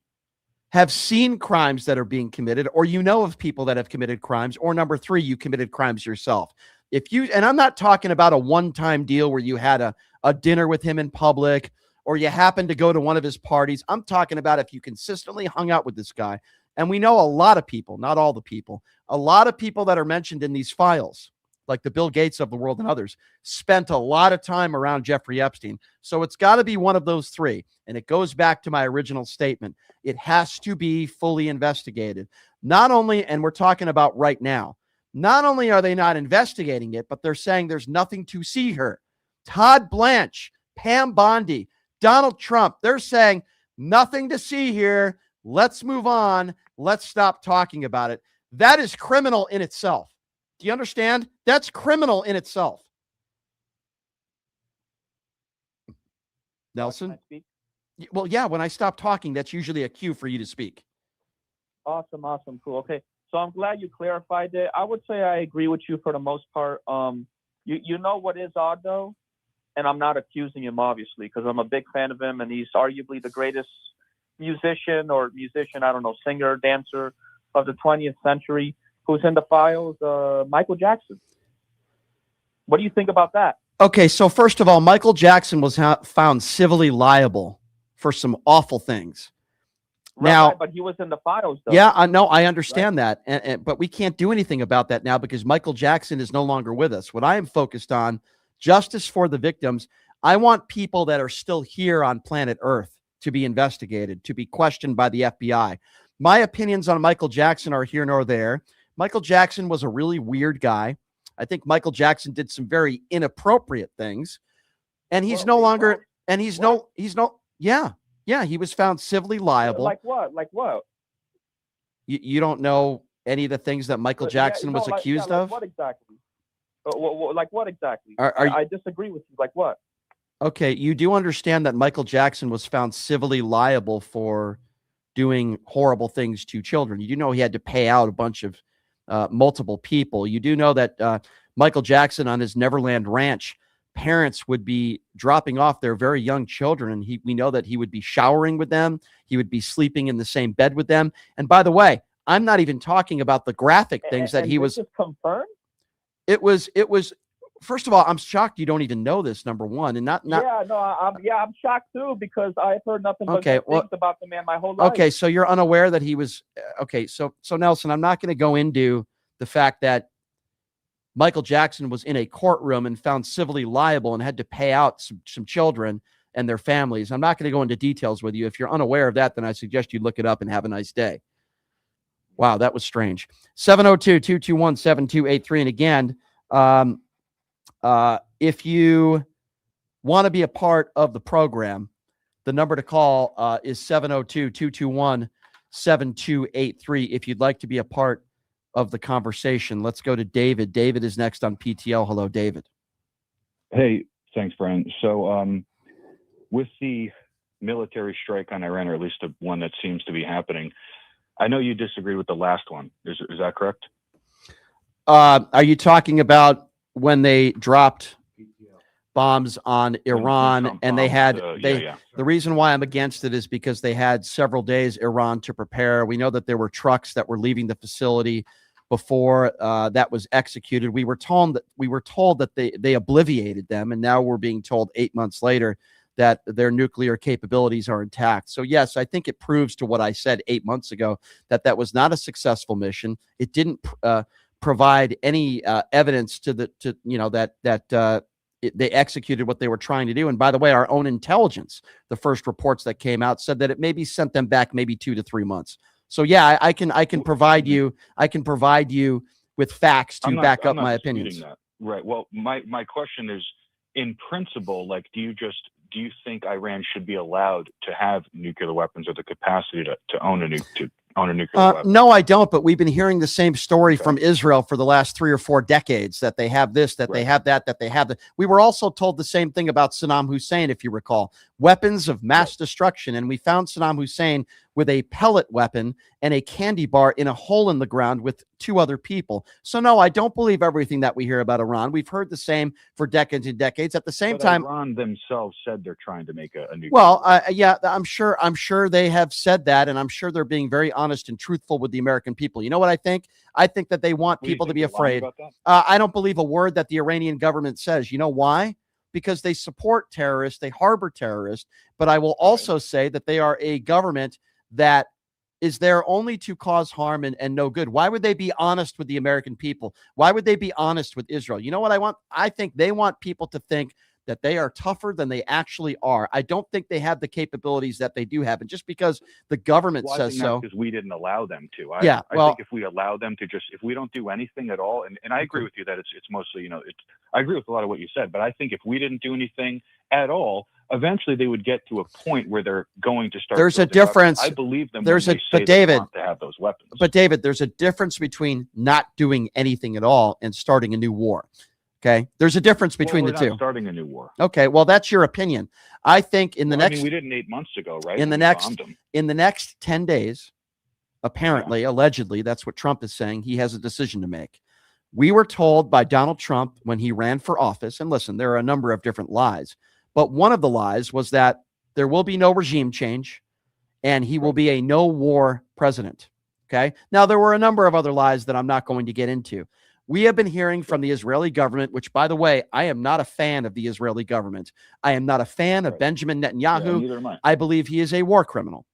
have seen crimes that are being committed, or you know of people that have committed crimes. Or number three, you committed crimes yourself. And I'm not talking about a one-time deal where you had a dinner with him in public, or you happened to go to one of his parties. I'm talking about if you consistently hung out with this guy. And we know a lot of people, not all the people, a lot of people that are mentioned in these files, like the Bill Gates of the world and others, spent a lot of time around Jeffrey Epstein. So it's got to be one of those three. And it goes back to my original statement. It has to be fully investigated. Not only, and we're talking about right now, not only are they not investigating it, but they're saying there's nothing to see here. Todd Blanche, Pam Bondi, Donald Trump, they're saying nothing to see here. Let's move on. Let's stop talking about it. That is criminal in itself. Do you understand? That's criminal in itself. Nelson? Well, yeah, when I stop talking, that's usually a cue for you to speak. Awesome, cool. Okay, so I'm glad you clarified it. I would say I agree with you for the most part. You know what is odd, though? And I'm not accusing him, obviously, because I'm a big fan of him, and he's arguably the greatest musician, I don't know, singer, dancer of the 20th century, who's in the files, Michael Jackson. What do you think about that? Okay, so first of all, Michael Jackson was found civilly liable for some awful things. Right, now, but he was in the files, though. Yeah, I know, I understand that, but we can't do anything about that now because Michael Jackson is no longer with us. What I am focused on, justice for the victims. I want people that are still here on planet Earth to be investigated, to be questioned by the FBI. My opinions on Michael Jackson are here nor there. Michael Jackson was a really weird guy. I think Michael Jackson did some very inappropriate things, and he's he was found civilly liable. Like what? You don't know any of the things that Michael Jackson was accused of? What exactly? Like what exactly? I disagree with you. Like what? Okay, you do understand that Michael Jackson was found civilly liable for doing horrible things to children. You do know he had to pay out a bunch of multiple people. You do know that Michael Jackson on his Neverland Ranch, parents would be dropping off their very young children, and we know that he would be showering with them. He would be sleeping in the same bed with them. And by the way, I'm not even talking about the graphic things that he was. This is confirmed? It was. First of all, I'm shocked you don't even know this. Number one, and not. I'm shocked too because I've heard nothing but good things about the man my whole life. Okay, so you're unaware that he was. Okay, so Nelson, I'm not going to go into the fact that Michael Jackson was in a courtroom and found civilly liable and had to pay out some children and their families. I'm not going to go into details with you. If you're unaware of that, then I suggest you look it up and have a nice day. Wow, that was strange. 702-221-7283. And again, if you want to be a part of the program, the number to call is 702-221-7283. If you'd like to be a part of the conversation, let's go to David. David is next on PTL. Hello, David. Hey, thanks, Brent. So with the military strike on Iran, or at least the one that seems to be happening, I know you disagreed with the last one. Is that correct? Are you talking about when they dropped bombs on Iran and they had the reason why I'm against it is because they had several days Iran to prepare. We know that there were trucks that were leaving the facility before that was executed. We were told that they obliviated them, and now we're being told 8 months later that their nuclear capabilities are intact. So yes, I think it proves to what I said 8 months ago that was not a successful mission. It didn't provide any evidence that they executed what they were trying to do. And by the way, our own intelligence, the first reports that came out said that it maybe sent them back maybe 2 to 3 months. So yeah, I can provide you with facts to back up my opinions. That. Right. Well, my question is, in principle, like, do you think Iran should be allowed to have nuclear weapons or the capacity to own a nuclear weapon? No, I don't. But we've been hearing the same story from Israel for the last 3 or 4 decades, that they have this, that they have that they have that. We were also told the same thing about Saddam Hussein, if you recall, weapons of mass destruction. And we found Saddam Hussein with a pellet weapon and a candy bar in a hole in the ground with 2 other people. So no, I don't believe everything that we hear about Iran. We've heard the same for decades and decades. At the same time, Iran themselves said they're trying to make a nuclear. Well, yeah, I'm sure they have said that, and I'm sure they're being very honest and truthful with the American people. You know what I think? I think that they want people to be afraid. I don't believe a word that the Iranian government says. You know why? Because they support terrorists, they harbor terrorists. But I will also say that they are a government that is there only to cause harm and no good. Why would they be honest with the American people? Why would they be honest with Israel? You know what I want? I think they want people to think that they are tougher than they actually are. I don't think they have the capabilities that they do have. And just because the government says so. Because we didn't allow them to. I think if we allow them to if we don't do anything at all, and I agree with you that it's mostly, I agree with a lot of what you said, but I think if we didn't do anything at all, eventually they would get to a point where they're going to start. There's a difference. I believe them. But David, to have those weapons. But David, there's a difference between not doing anything at all and starting a new war. Okay, there's a difference between the two. Starting a new war. Okay, well, that's your opinion. I think in the next. I mean, we didn't 8 months ago, right? In the next 10 days, apparently, allegedly, that's what Trump is saying. He has a decision to make. We were told by Donald Trump when he ran for office, and listen, there are a number of different lies, but one of the lies was that there will be no regime change, and he will be a no-war president. Okay. Now there were a number of other lies that I'm not going to get into. We have been hearing from the Israeli government, which, by the way, I am not a fan of the Israeli government. I am not a fan of Benjamin Netanyahu. Neither am I. I believe he is a war criminal.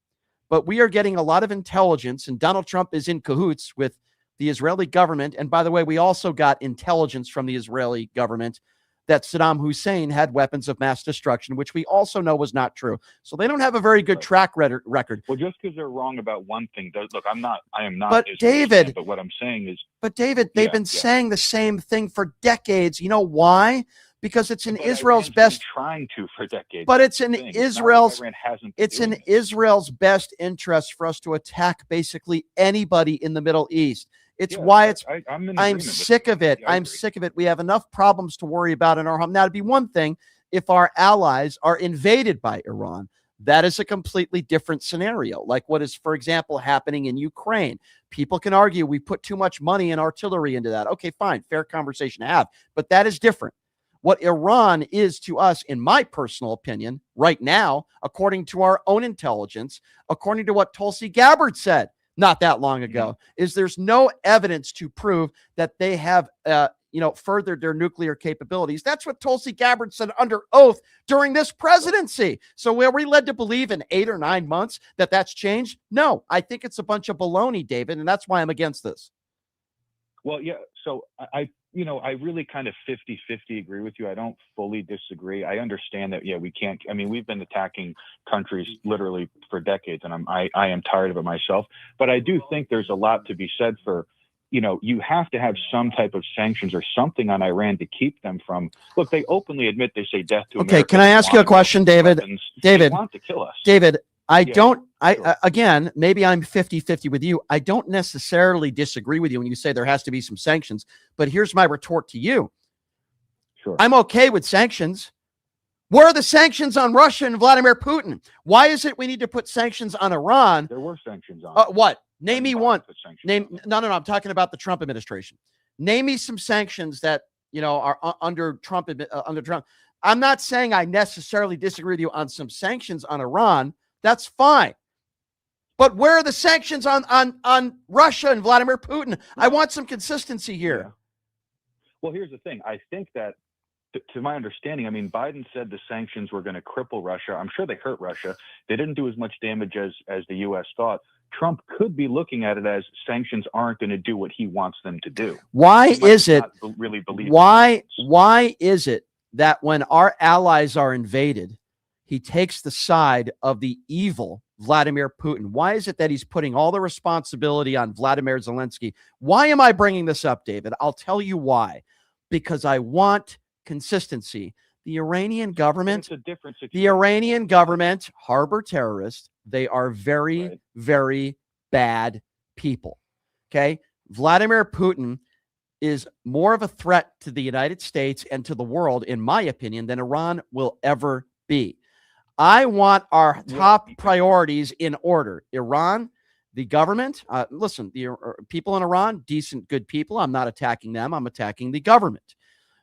But we are getting a lot of intelligence, and Donald Trump is in cahoots with the Israeli government. And by the way, we also got intelligence from the Israeli government that Saddam Hussein had weapons of mass destruction, which we also know was not true. So they don't have a very good track record. Well, just because they're wrong about one thing, look, I am not. But David, but what I'm saying is. But David, they've been saying the same thing for decades. You know why? Because it's in Israel's best. Trying to for decades. But it's in Israel's. It's in Israel's best interest for us to attack basically anybody in the Middle East. It's why it's. I'm sick of it. I'm sick of it. We have enough problems to worry about in our home. Now, it'd be one thing if our allies are invaded by Iran. That is a completely different scenario, like what is, for example, happening in Ukraine. People can argue we put too much money and artillery into that. Okay, fine, fair conversation to have, but that is different. What Iran is to us, in my personal opinion, right now, according to our own intelligence, according to what Tulsi Gabbard said not that long ago, is there's no evidence to prove that they have furthered their nuclear capabilities. That's what Tulsi Gabbard said under oath during this presidency. So were we led to believe in 8 or 9 months that that's changed? No, I think it's a bunch of baloney, David, and that's why I'm against this. Well, yeah, so I really kind of 50-50 agree with you. I don't fully disagree. I understand that, we can't, we've been attacking countries literally for decades, and I am tired of it myself. But I do think there's a lot to be said for, you have to have some type of sanctions or something on Iran to keep them from, look, they openly admit they say death to America. Okay, can I ask you a question, David? They want to kill us. David, again, maybe I'm 50-50 with you. I don't necessarily disagree with you when you say there has to be some sanctions, but here's my retort to you. Sure. I'm okay with sanctions. Where are the sanctions on Russia and Vladimir Putin? Why is it we need to put sanctions on Iran? There were sanctions on what? Name me one. No. I'm talking about the Trump administration. Name me some sanctions that are under Trump. Under Trump, I'm not saying I necessarily disagree with you on some sanctions on Iran. That's fine. But where are the sanctions on Russia and Vladimir Putin? I want some consistency here. Yeah. Well, here's the thing. I think that, to my understanding, I mean, Biden said the sanctions were going to cripple Russia. I'm sure they hurt Russia. They didn't do as much damage as the U.S. thought. Trump could be looking at it as sanctions aren't going to do what he wants them to do. Why is it? Really believe why is it that when our allies are invaded, he takes the side of the evil Vladimir Putin? Why is it that he's putting all the responsibility on Vladimir Zelensky? Why am I bringing this up, David? I'll tell you why. Because I want consistency. The Iranian government, harbor terrorists. They are very, very bad people. Okay. Vladimir Putin is more of a threat to the United States and to the world, in my opinion, than Iran will ever be. I want our top priorities in order. Iran, the government. Listen, the people in Iran, decent, good people. I'm not attacking them. I'm attacking the government.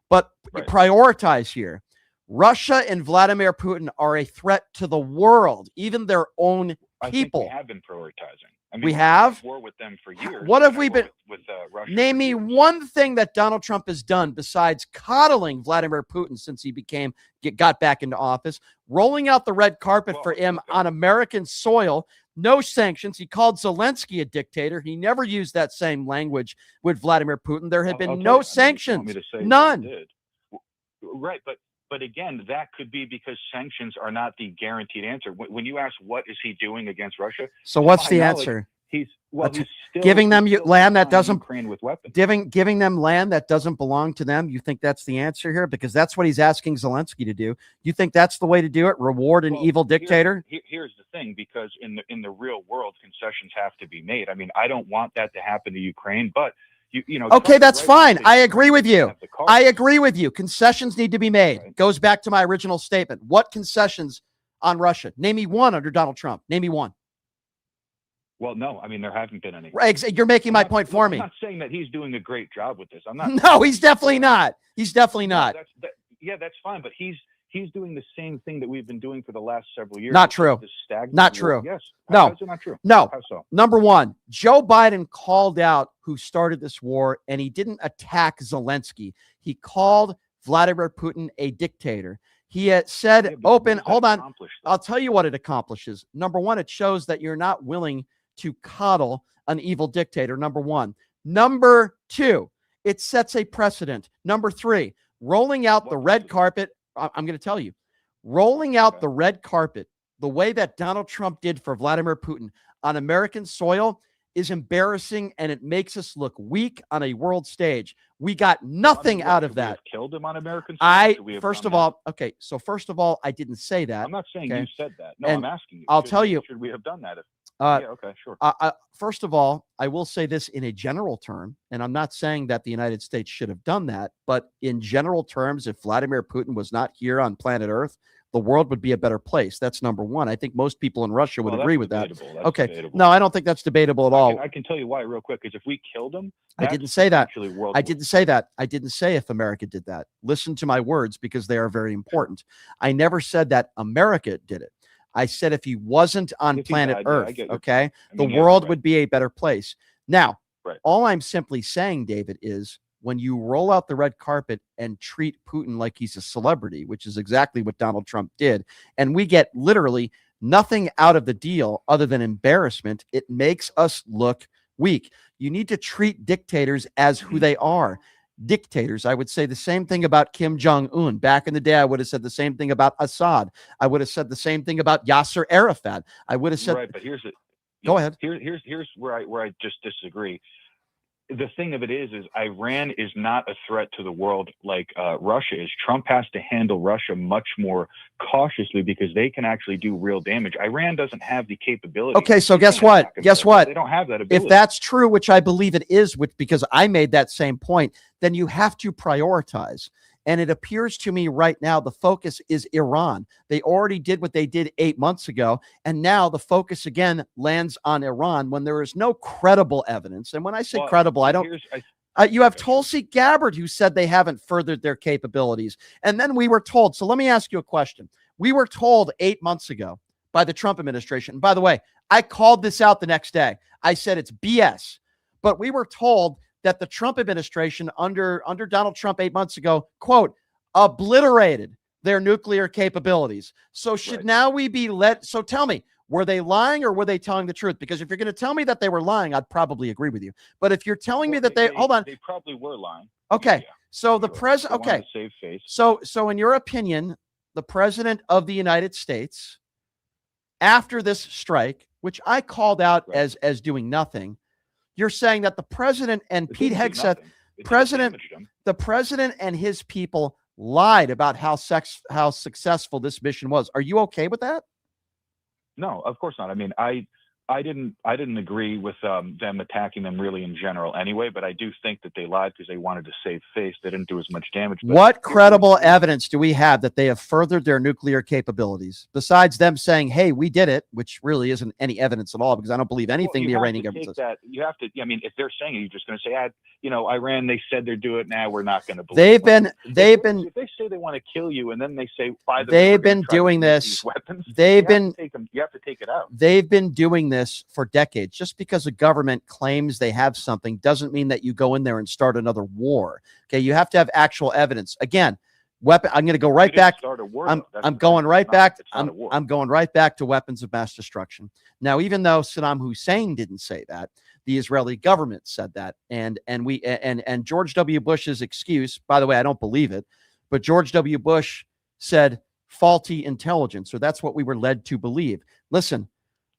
But prioritize here. Russia and Vladimir Putin are a threat to the world, even their own people. I think we have been prioritizing. I mean, we have war with them for years. What have we been? With Russia. Name me one thing that Donald Trump has done besides coddling Vladimir Putin since he got back into office, rolling out the red carpet for him on American soil. No sanctions. He called Zelensky a dictator. He never used that same language with Vladimir Putin. There had been no sanctions. None. Right, but again, that could be because sanctions are not the guaranteed answer. When you ask what is he doing against Russia, so what's the answer? He's still giving them land that doesn't Ukraine with weapons. Giving them land that doesn't belong to them. You think that's the answer here? Because that's what he's asking Zelensky to do. You think that's the way to do it? Reward an evil dictator? Here's the thing, because in the real world, concessions have to be made. I mean, I don't want that to happen to Ukraine, but okay, that's fine. I agree with you. I agree with you. Concessions need to be made. Right. Goes back to my original statement. What concessions on Russia? Name me one under Donald Trump. Name me one. Well, no, I mean, there haven't been any. Right, you're making my point for me. I'm not saying that he's doing a great job with this. I'm not. No, he's definitely not. He's definitely not. That's fine, but he's doing the same thing that we've been doing for the last several years. Not true. Not true. Yes. No. How is it not true? No. How so? Number one, Joe Biden called out who started this war, and he didn't attack Zelensky. He called Vladimir Putin a dictator. He had said hold on. I'll tell you what it accomplishes. Number one, it shows that you're not willing to coddle an evil dictator. Number one. Number two, it sets a precedent. Number three, rolling out the red carpet. I'm going to tell you, rolling out the red carpet the way that Donald Trump did for Vladimir Putin on American soil is embarrassing, and it makes us look weak on a world stage. We got nothing out of that. Killed him on American soil? First of all, I didn't say that. I'm not saying you said that. No, I'm asking you. I'll tell you. Should we have done that? Okay, sure. First of all, I will say this in a general term, and I'm not saying that the United States should have done that, but in general terms, if Vladimir Putin was not here on planet Earth, the world would be a better place. That's number one. I think most people in Russia would agree with that. Okay. Debatable. No, I don't think that's debatable at all. I can tell you why real quick, is if we killed him. I didn't say that. I didn't say that. I didn't say if America did that. Listen to my words, because they are very important. I never said that America did it. I said if he wasn't on planet Earth, okay, the world would be a better place. Now, all I'm simply saying, David, is when you roll out the red carpet and treat Putin like he's a celebrity, which is exactly what Donald Trump did, and we get literally nothing out of the deal other than embarrassment, it makes us look weak. You need to treat dictators as who they are. Dictators. I would say the same thing about Kim Jong-un. Back in the day, I would have said the same thing about Assad. I would have said the same thing about Yasser Arafat. I would have said. Right, but here's it. Go ahead. Here's where I just disagree. The thing of it is Iran is not a threat to the world like Russia is. Trump has to handle Russia much more cautiously because they can actually do real damage. Iran doesn't have the capability. Okay, so guess what? Guess what? They don't have that ability. If that's true, which I believe it is, because I made that same point, then you have to prioritize. And it appears to me right now the focus is Iran. They already did what they did 8 months ago. And now the focus again lands on Iran when there is no credible evidence. And when I say credible, I don't. You have Tulsi Gabbard who said they haven't furthered their capabilities. And then we were told. So let me ask you a question. We were told 8 months ago by the Trump administration. And by the way, I called this out the next day. I said it's BS. But we were told that the Trump administration under Donald Trump 8 months ago, quote, obliterated their nuclear capabilities. So should now we be let? So tell me, were they lying or were they telling the truth? Because if you're going to tell me that they were lying, I'd probably agree with you. But if you're telling me that hold on. They probably were lying. Okay. So the president, okay. Save face. So in your opinion, the president of the United States, after this strike, which I called out as doing nothing, you're saying that the president and Pete Hegseth, the president and his people lied about how successful this mission was. Are you okay with that? No, of course not. I mean, I didn't agree with them attacking them really in general anyway, but I do think that they lied because they wanted to save face. They didn't do as much damage. What credible evidence do we have that they have furthered their nuclear capabilities besides them saying, hey, we did it, which really isn't any evidence at all because I don't believe anything the Iranian government says. You have to, I mean, if they're saying it, you're just going to say, Iran, they said they're doing it now. We're not going to believe If they say they want to kill you and then they say, they've been doing this. Weapons, you have to take it out. They've been doing this for decades. Just because a government claims they have something doesn't mean that you go in there and start another war. Okay, you have to have actual evidence. Again, weapon. I'm going to go right back. I'm going right back. I'm going right back to weapons of mass destruction. Now, even though Saddam Hussein didn't say that, the Israeli government said that, and George W. Bush's excuse. By the way, I don't believe it, but George W. Bush said faulty intelligence, or that's what we were led to believe. Listen.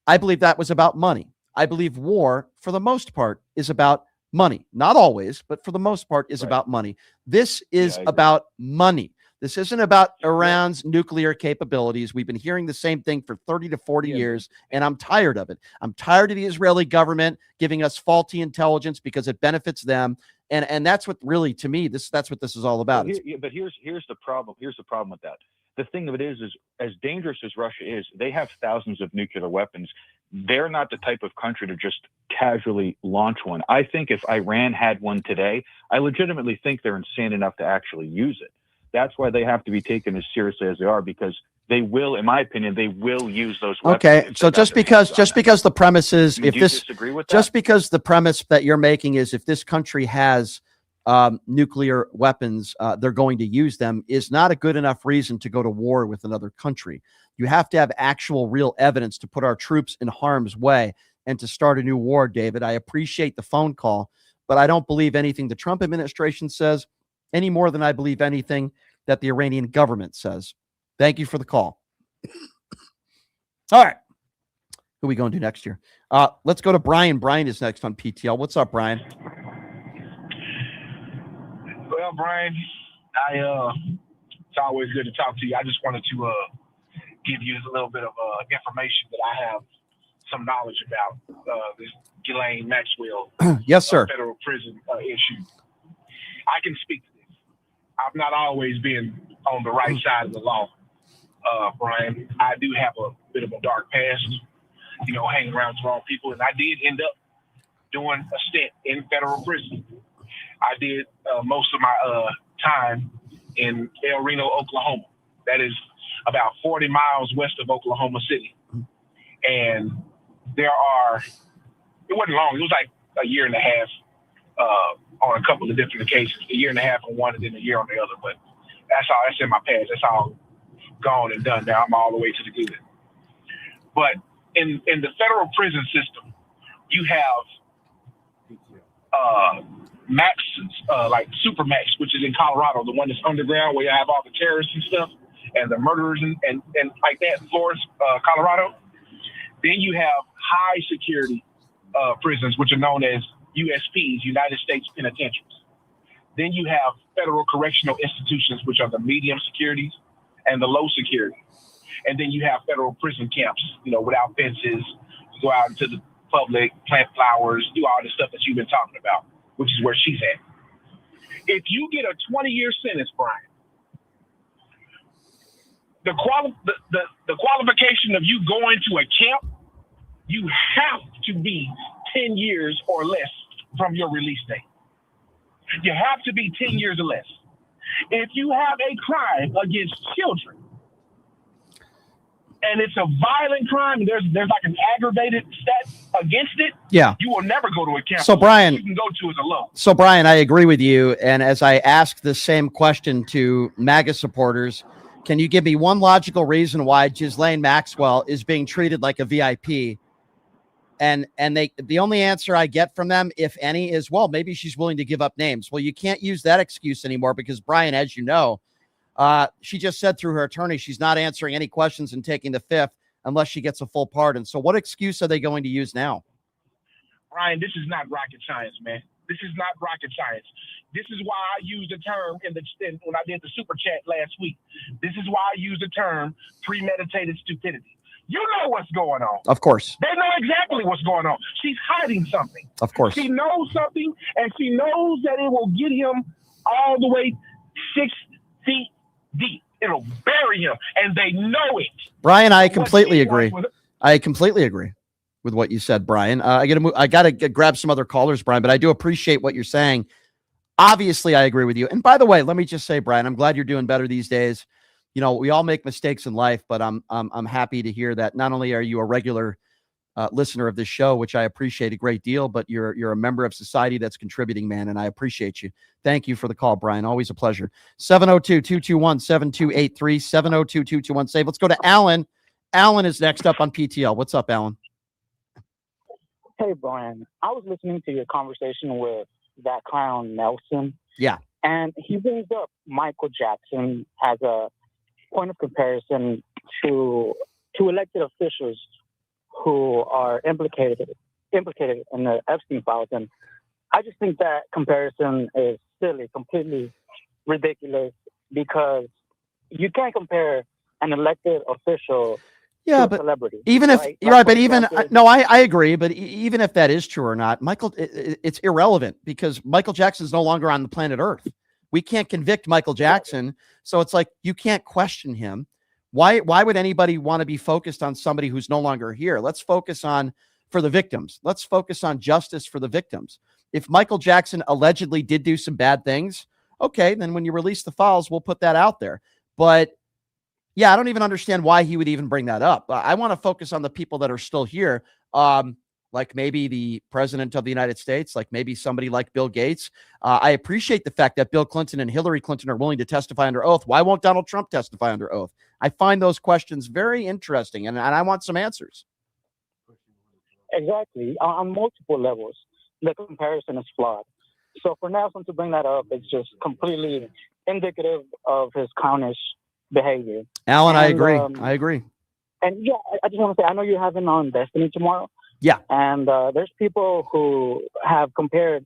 I believe that was about money. I believe war, for the most part, is about money. Not always, but for the most part, is about money. This is about money. This isn't about Iran's nuclear capabilities. We've been hearing the same thing for 30 to 40 years, and I'm tired of it. I'm tired of the Israeli government giving us faulty intelligence because it benefits them. And that's what really, to me, that's what this is all about. But here's the problem. Here's the problem with that. The thing of it is as dangerous as Russia is, they have thousands of nuclear weapons. They're not the type of country to just casually launch one. I think if Iran had one today, I legitimately think they're insane enough to actually use it. That's why they have to be taken as seriously as they are, because they will, in my opinion, they will use those weapons. Okay, so just because the premise is, I mean, just because the premise that you're making is if this country has nuclear weapons, they're going to use them, is not a good enough reason to go to war with another country. You have to have actual real evidence to put our troops in harm's way and to start a new war, David. I appreciate the phone call, but I don't believe anything the Trump administration says any more than I believe anything that the Iranian government says. Thank you for the call. All right. Who are we going to do next here? Let's go to Brian. Brian is next on PTL. What's up, Brian? Well, Brian, it's always good to talk to you. I just wanted to give you a little bit of information that I have some knowledge about this Ghislaine Maxwell yes, sir. Federal prison issue. I can speak to this. I've not always been on the right side of the law, Brian. I do have a bit of a dark past, hanging around the wrong people, and I did end up doing a stint in federal prison. I did most of my time in El Reno, Oklahoma. That is about 40 miles west of Oklahoma City. And it wasn't long. It was like a year and a half on a couple of different occasions. A year and a half on one and then a year on the other. But that's all. That's in my past. That's all gone and done now. I'm all the way to the good. But in the federal prison system, you have Max, like Super Max, which is in Colorado, the one that's underground where you have all the terrorists and stuff and the murderers and like that in Florida, Colorado. Then you have high security prisons, which are known as USPs, United States Penitentiaries. Then you have federal correctional institutions, which are the medium securities and the low security. And then you have federal prison camps, without fences. You go out into the public, plant flowers, do all the stuff that you've been talking about, which is where she's at. If you get a 20-year sentence, Brian, the qualification of you going to a camp, you have to be 10 years or less from your release date. You have to be 10 years or less. If you have a crime against children, and it's a violent crime, there's like an aggravated stat against it, yeah, you will never go to a camp. So, Brian, you can go to is alone. So, Brian, I agree with you. And as I ask the same question to MAGA supporters, can you give me one logical reason why Ghislaine Maxwell is being treated like a VIP? And the only answer I get from them, if any, is, well, maybe she's willing to give up names. Well, you can't use that excuse anymore because, Brian, as you know, she just said through her attorney she's not answering any questions and taking the fifth unless she gets a full pardon. So what excuse are they going to use now? Brian, this is not rocket science, man. This is not rocket science. This is why I used the term when I did the super chat last week. This is why I used the term premeditated stupidity. You know what's going on. Of course. They know exactly what's going on. She's hiding something. Of course. She knows something, and she knows that it will get him all the way 6 feet deep. It'll bury him, and they know it. Brian, I completely agree. I completely agree with what you said, Brian. I got to grab some other callers, Brian, but I do appreciate what you're saying. Obviously, I agree with you. And by the way, let me just say, Brian, I'm glad you're doing better these days. You know, we all make mistakes in life, but I'm happy to hear that not only are you a regular listener of this show, which I appreciate a great deal, but you're a member of society that's contributing, man, and I appreciate you. Thank you for the call, Brian. Always a pleasure. 702-221-7283, 702-221-SAVE. Let's go to Alan. Alan is next up on PTL. What's up, Alan? Hey, Brian. I was listening to your conversation with that clown Nelson. Yeah. And he brings up Michael Jackson as a point of comparison to elected officials who are implicated in the Epstein files. And I just think that comparison is silly, completely ridiculous, because you can't compare an elected official to a celebrity. Even if right? you're right, but even I agree. But even if that is true or not, Michael, it's irrelevant because Michael Jackson is no longer on the planet Earth. We can't convict Michael Jackson, so it's like you can't question him. Why would anybody want to be focused on somebody who's no longer here? Let's focus on for the victims. Let's focus on justice for the victims. If Michael Jackson allegedly did do some bad things, okay, then when you release the files, we'll put that out there. But yeah, I don't even understand why he would even bring that up. I want to focus on the people that are still here. Like maybe the president of the United States, like maybe somebody like Bill Gates. I appreciate the fact that Bill Clinton and Hillary Clinton are willing to testify under oath. Why won't Donald Trump testify under oath? I find those questions very interesting, and I want some answers. Exactly. On multiple levels, the comparison is flawed. So for Nelson to bring that up, it's just completely indicative of his clownish behavior. Alan, I agree. I agree. And yeah, I just want to say, I know you're having on Destiny tomorrow. Yeah. And there's people who have compared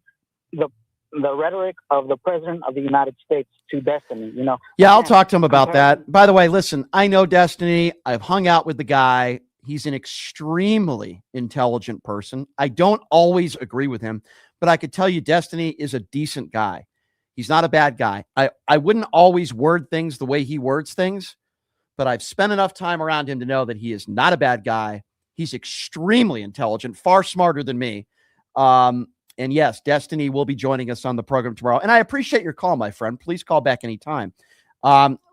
the rhetoric of the president of the United States to Destiny, you know. Yeah, I'll talk to him about that. By the way, listen, I know Destiny. I've hung out with the guy. He's an extremely intelligent person. I don't always agree with him, but I could tell you Destiny is a decent guy. He's not a bad guy. I wouldn't always word things the way he words things, but I've spent enough time around him to know that he is not a bad guy. He's extremely intelligent, far smarter than me. And yes, Destiny will be joining us on the program tomorrow. And I appreciate your call, my friend. Please call back anytime.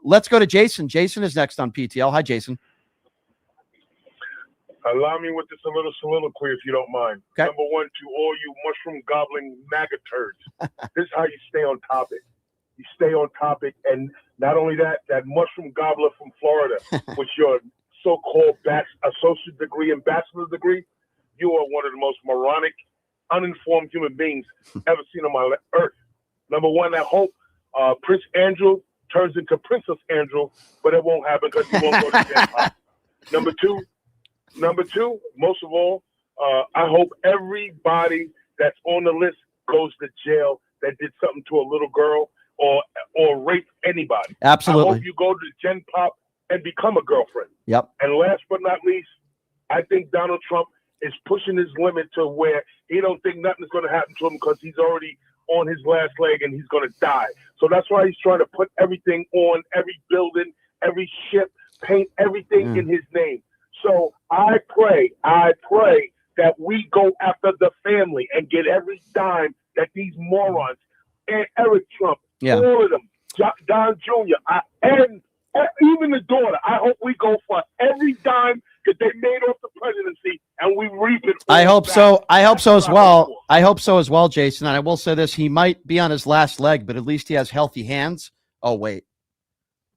Let's go to Jason. Jason is next on PTL. Hi, Jason. Allow me with this a little soliloquy, if you don't mind. Okay. Number one, to all you mushroom gobbling MAGA turds, this is how you stay on topic. You stay on topic, and not only that, that mushroom gobbler from Florida, with your so-called associate degree and bachelor's degree, you are one of the most moronic, uninformed human beings ever seen on my earth. Number one, I hope Prince Andrew turns into Princess Andrew, but it won't happen because he won't go to jail. Number two, most of all, I hope everybody that's on the list goes to jail that did something to a little girl or rape anybody. Absolutely. I hope you go to Gen Pop and become a girlfriend. Yep. And last but not least, I think Donald Trump is pushing his limit to where he don't think nothing's going to happen to him because he's already on his last leg and he's going to die. So that's why he's trying to put everything on every building, every ship, paint everything in his name. So I pray that we go after the family and get every dime that these morons and Eric Trump, all of them, Don Jr., and even the daughter. I hope we go for every dime that they made off the presidency and we reap it. I hope so. I hope so as well. I hope so as well, Jason. And I will say this: he might be on his last leg, but at least he has healthy hands. Oh wait,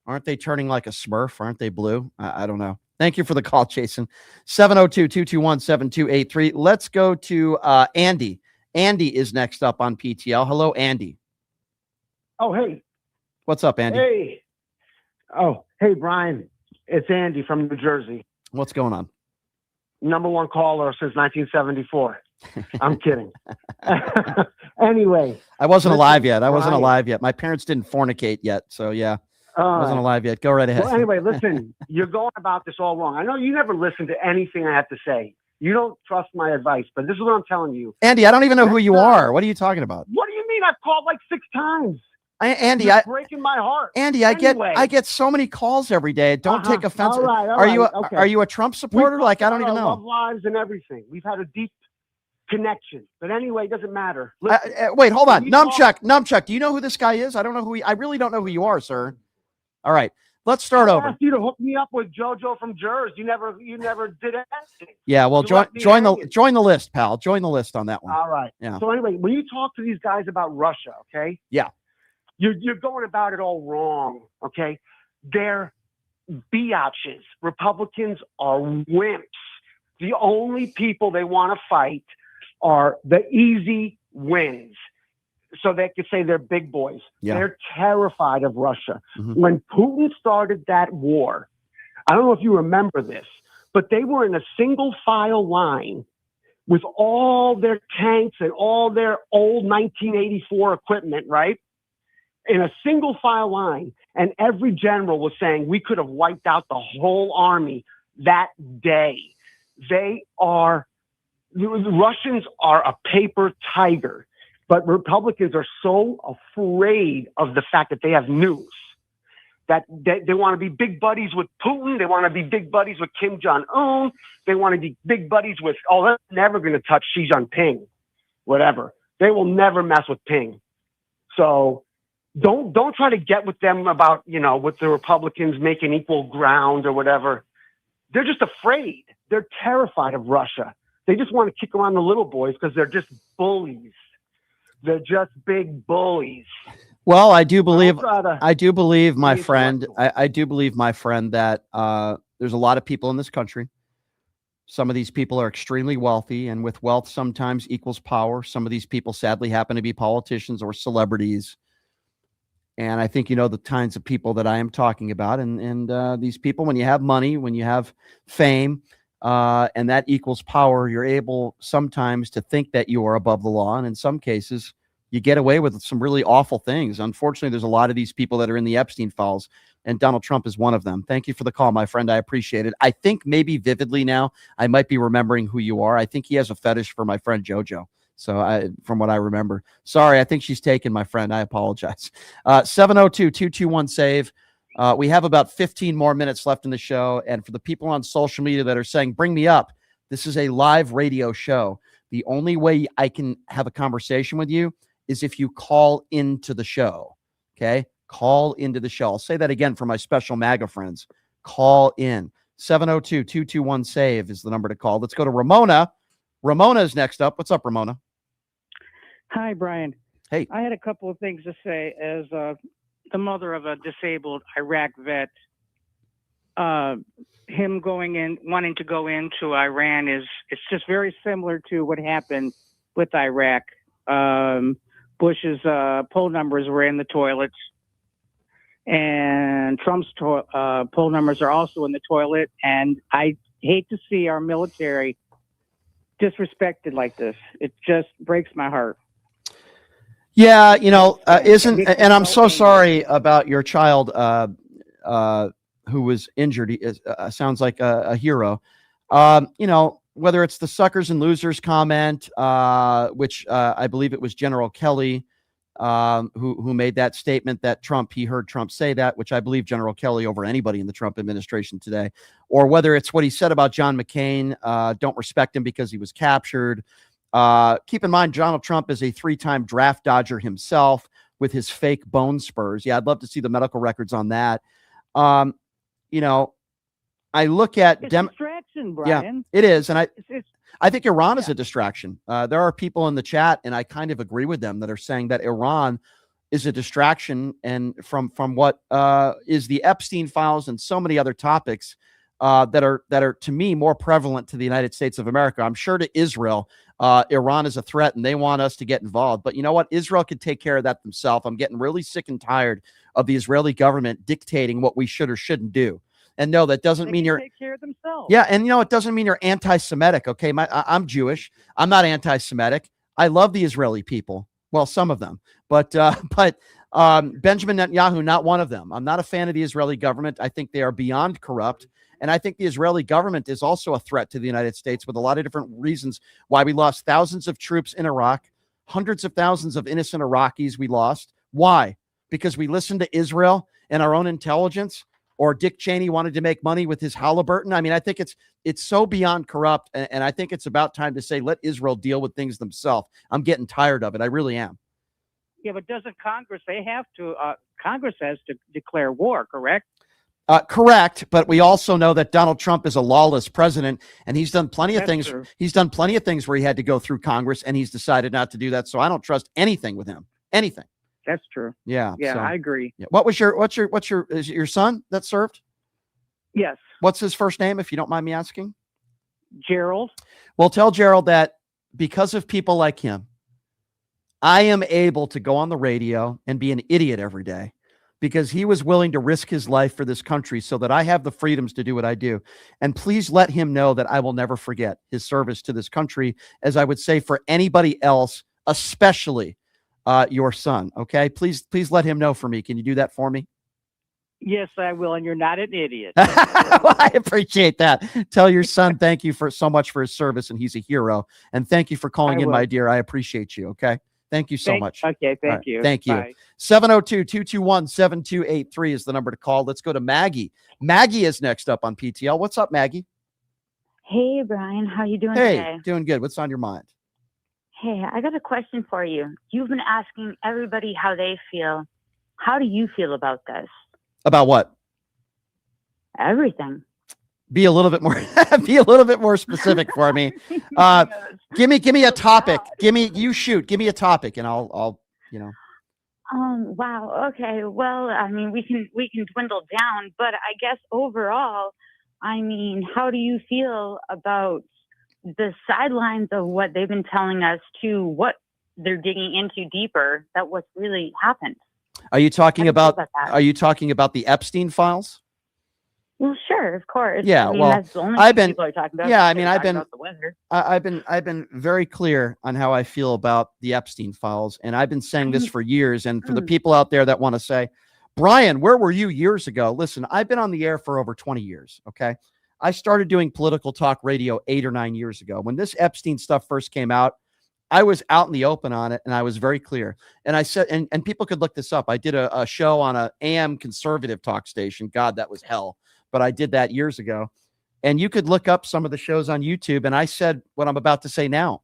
aren't they turning like a Smurf? Aren't they blue? I don't know. Thank you for the call, Jason. 702-221-7283. Let's go to Andy. Andy is next up on PTL. Hello, Andy. Oh, hey. What's up, Andy? Hey. Oh, hey, Brian. It's Andy from New Jersey. What's going on? #1 caller since 1974. I'm kidding. Anyway. I wasn't alive yet. Brian. My parents didn't fornicate yet. So, yeah. I wasn't alive yet. Go right ahead. Well, anyway, listen, you're going about this all wrong. I know you never listen to anything I have to say. You don't trust my advice, but this is what I'm telling you. Andy, I don't even know who you are. What are you talking about? What do you mean? I've called like 6 times. Andy, You're breaking my heart. Andy, Anyway. I get so many calls every day. Don't take offense. All right, Are you a Trump supporter? Like, I don't even know. Love lives and everything. We've had a deep connection. But anyway, it doesn't matter. Wait, hold on. Numchuck, do you know who this guy is? I don't know who I really don't know who you are, sir. All right. Let's start over. I asked you to hook me up with JoJo from Jersey. You never did anything. Yeah, well, join the list, pal. Join the list on that one. All right. Yeah. So anyway, when you talk to these guys about Russia, okay? Yeah. You're going about it all wrong, okay? They're biatches. Republicans are wimps. The only people they want to fight are the easy wins. So they could say they're big boys. Yeah. They're terrified of Russia. Mm-hmm. When Putin started that war, I don't know if you remember this, but they were in a single file line with all their tanks and all their old 1984 equipment, right? In a single file line. And every general was saying we could have wiped out the whole army that day. The Russians are a paper tiger. But Republicans are so afraid of the fact that they have news that they want to be big buddies with Putin. They want to be big buddies with Kim Jong-un. They want to be big buddies with, they're never going to touch Xi Jinping, whatever. They will never mess with Ping. So don't try to get with them about, with the Republicans making equal ground or whatever. They're just afraid. They're terrified of Russia. They just want to kick around the little boys because they're just bullies. They're just big bullies. Well, I do believe, my friend, I do believe, my friend, that there's a lot of people in this country. Some of these people are extremely wealthy, and with wealth sometimes equals power. Some of these people sadly happen to be politicians or celebrities. And I think you know the kinds of people that I am talking about. And these people, when you have money, when you have fame, and that equals power, you're able sometimes to think that you are above the law. And in some cases, you get away with some really awful things. Unfortunately, there's a lot of these people that are in the Epstein files, and Donald Trump is one of them. Thank you for the call, my friend. I appreciate it. I think maybe vividly now, I might be remembering who you are. I think he has a fetish for my friend JoJo. So from what I remember, sorry, I think she's taken, my friend. I apologize. 702-221-SAVE. We have about 15 more minutes left in the show. And for the people on social media that are saying, bring me up, this is a live radio show. The only way I can have a conversation with you is if you call into the show. Okay? Call into the show. I'll say that again for my special MAGA friends. Call in. 702-221-SAVE is the number to call. Let's go to Ramona. Ramona is next up. What's up, Ramona? Hi, Brian. Hey. I had a couple of things to say as the mother of a disabled Iraq vet. Him wanting to go into Iran it's just very similar to what happened with Iraq. Bush's poll numbers were in the toilets, and Trump's poll numbers are also in the toilet. And I hate to see our military disrespected like this. It just breaks my heart. Yeah, and I'm so sorry about your child who was injured. He sounds like a hero. Whether it's the suckers and losers comment, which I believe it was General Kelly who made that statement that he heard Trump say that, which I believe General Kelly over anybody in the Trump administration today, or whether it's what he said about John McCain, don't respect him because he was captured. Keep in mind, Donald Trump is a 3-time draft dodger himself with his fake bone spurs. Yeah, I'd love to see the medical records on that. You know, I look at distraction, Brian. Yeah, it is, and It's I think Iran is a distraction. There are people in the chat, and I kind of agree with them, that are saying that Iran is a distraction, and from what is the Epstein files and so many other topics that are to me more prevalent to the United States of America. I'm sure to Israel, Iran is a threat, and they want us to get involved. But you know what? Israel could take care of that themselves. I'm getting really sick and tired of the Israeli government dictating what we should or shouldn't do. And no, that doesn't mean you're take care of themselves. Yeah, and you know, it doesn't mean you're anti-Semitic. Okay, I'm Jewish. I'm not anti-Semitic. I love the Israeli people. Well, some of them, but Benjamin Netanyahu, not one of them. I'm not a fan of the Israeli government. I think they are beyond corrupt, and I think the Israeli government is also a threat to the United States with a lot of different reasons why we lost thousands of troops in Iraq, hundreds of thousands of innocent Iraqis we lost. Why? Because we listened to Israel and our own intelligence. Or Dick Cheney wanted to make money with his Halliburton. I mean, I think it's so beyond corrupt, and I think it's about time to say, let Israel deal with things themselves. I'm getting tired of it. I really am. Yeah, but doesn't Congress, Congress has to declare war, correct? Correct, but we also know that Donald Trump is a lawless president, and he's done plenty of things. True. He's done plenty of things where he had to go through Congress, and he's decided not to do that. So I don't trust anything with him. Anything. That's true. Yeah. Yeah, so, I agree. Yeah. What's is it your son that served? Yes. What's his first name, if you don't mind me asking? Gerald. Well, tell Gerald that because of people like him, I am able to go on the radio and be an idiot every day because he was willing to risk his life for this country so that I have the freedoms to do what I do. And please let him know that I will never forget his service to this country, as I would say for anybody else, especially your son. Okay, please let him know for me. Can you do that for me? Yes, I will. And you're not an idiot. Well, I appreciate that. Tell your son thank you so much for his service, and he's a hero. And thank you for calling in, my dear. I appreciate you. Okay, thank you so much. Okay, thank right, you. Thank you. Bye. 702-221-7283 is the number to call. Let's go to Maggie. Maggie is next up on PTL. What's up, Maggie? Hey, Brian. How you doing Hey, today? doing good. What's on your mind? Hey, I got a question for you. You've been asking everybody how they feel. How do you feel about this? About what? Everything. Be a little bit more specific for me. Give me a topic. Give me a topic, and I'll Wow. Okay. Well, I mean, we can dwindle down, but I guess overall, I mean, how do you feel about the sidelines of what they've been telling us to what they're digging into deeper, that what's really happened? Are you talking about that? The Epstein files? Well, sure, of course. Yeah, I mean, well, that's the only I've thing been, people are talking about. yeah, I They're mean, talking about the weather. I've been very clear on how I feel about the Epstein files, and I've been saying this for years. And for the people out there that want to say, Brian, where were you years ago? Listen, I've been on the air for over 20 years. Okay. I started doing political talk radio 8 or 9 years ago. When this Epstein stuff first came out, I was out in the open on it, and I was very clear. And I said, and people could look this up. I did a show on a AM conservative talk station. God, that was hell. But I did that years ago. And you could look up some of the shows on YouTube. And I said what I'm about to say now.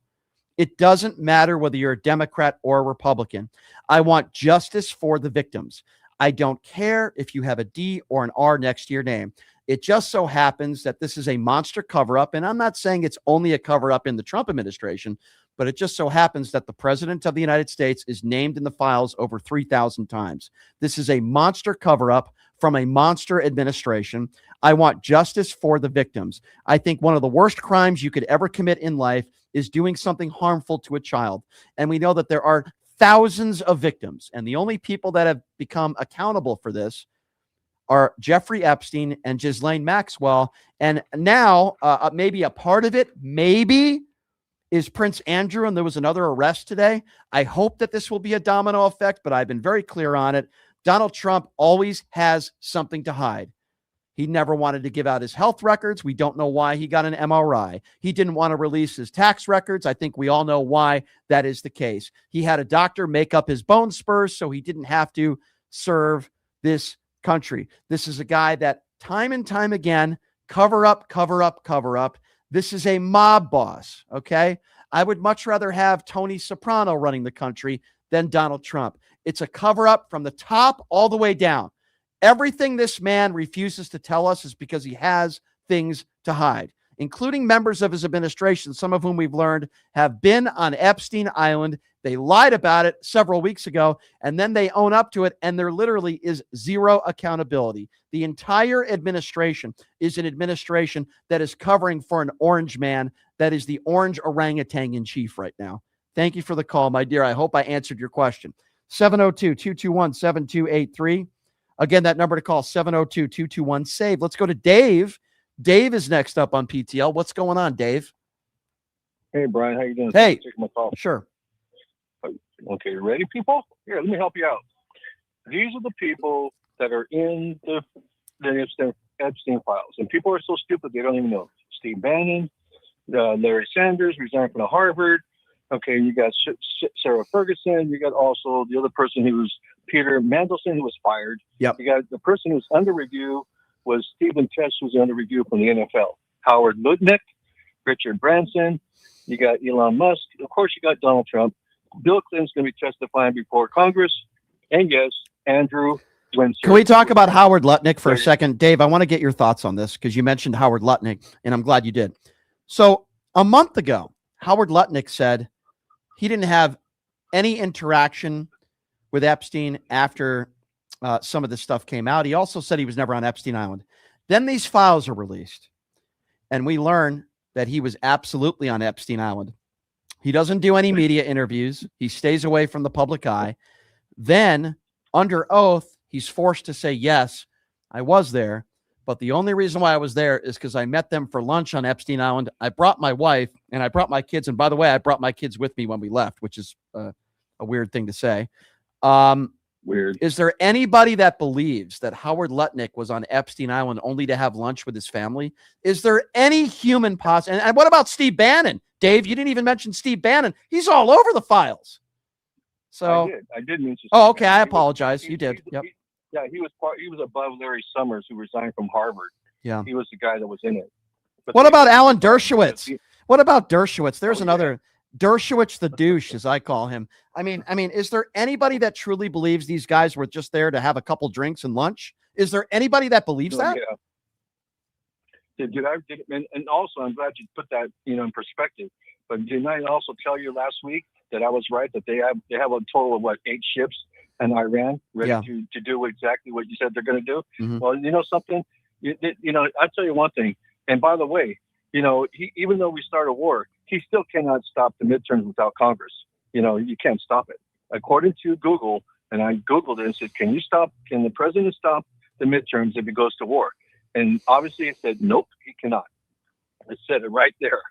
It doesn't matter whether you're a Democrat or a Republican. I want justice for the victims. I don't care if you have a D or an R next to your name. It just so happens that this is a monster cover-up, and I'm not saying it's only a cover-up in the Trump administration, but it just so happens that the president of the United States is named in the files over 3,000 times. This is a monster cover-up from a monster administration. I want justice for the victims. I think one of the worst crimes you could ever commit in life is doing something harmful to a child. And we know that there are thousands of victims, and the only people that have become accountable for this are Jeffrey Epstein and Ghislaine Maxwell. And now maybe a part of it, maybe, is Prince Andrew, and there was another arrest today. I hope that this will be a domino effect, but I've been very clear on it. Donald Trump always has something to hide. He never wanted to give out his health records. We don't know why he got an MRI. He didn't want to release his tax records. I think we all know why that is the case. He had a doctor make up his bone spurs so he didn't have to serve this country. This is a guy that time and time again, cover up, cover up, cover up. This is a mob boss, okay? I would much rather have Tony Soprano running the country than Donald Trump. It's a cover up from the top all the way down. Everything this man refuses to tell us is because he has things to hide, including members of his administration, some of whom we've learned have been on Epstein Island. They lied about it several weeks ago, and then they own up to it, and there literally is zero accountability. The entire administration is an administration that is covering for an orange man that is the orange orangutan in chief right now. Thank you for the call, my dear. I hope I answered your question. 702-221-7283. Again, that number to call, 702-221-SAVE. Let's go to Dave. Dave is next up on PTL. What's going on, Dave? Hey, Brian. How you doing? Hey. Take my call. Sure. Okay, you ready, people? Here, let me help you out. These are the people that are in the Epstein files. And people are so stupid, they don't even know. Steve Bannon, Larry Sanders, resigned from Harvard. Okay, you got Sarah Ferguson. You got also the other person who was Peter Mandelson, who was fired. Yep. You got the person who's under review was Stephen Tess, who's under review from the NFL. Howard Lutnick, Richard Branson. You got Elon Musk. Of course, you got Donald Trump. Bill Clinton's going to be testifying before Congress. And yes, Andrew Windsor. Can we talk about Howard Lutnick for a second? Dave, I want to get your thoughts on this because you mentioned Howard Lutnick, and I'm glad you did. So a month ago, Howard Lutnick said he didn't have any interaction with Epstein after some of this stuff came out. He also said he was never on Epstein Island. Then these files are released, and we learn that he was absolutely on Epstein Island. He doesn't do any media interviews. He stays away from the public eye. Then, under oath, he's forced to say, yes, I was there. But the only reason why I was there is because I met them for lunch on Epstein Island. I brought my wife and I brought my kids. And by the way, I brought my kids with me when we left, which is a weird thing to say. Weird. Is there anybody that believes that Howard Lutnick was on Epstein Island only to have lunch with his family? Is there any human possibility? And what about Steve Bannon? Dave, you didn't even mention Steve Bannon. He's all over the files. So I did mention. Oh, okay. I apologize. You did. Yep. Yeah, he was above Larry Summers, who resigned from Harvard. Yeah. He was the guy that was in it. But what about Alan Dershowitz? What about Dershowitz? There's another Dershowitz, the douche, as I call him. I mean, is there anybody that truly believes these guys were just there to have a couple drinks and lunch? Is there anybody that believes that? Yeah. And also, I'm glad you put that, in perspective. But didn't I also tell you last week that I was right, that they have a total of 8 ships in Iran ready to do exactly what you said they're going to do? Mm-hmm. Well, you know something? I'll tell you one thing. And by the way, even though we start a war, he still cannot stop the midterms without Congress. You can't stop it. According to Google, and I Googled it and said, can the president stop the midterms if he goes to war? And obviously it said, nope, he cannot. It said it right there.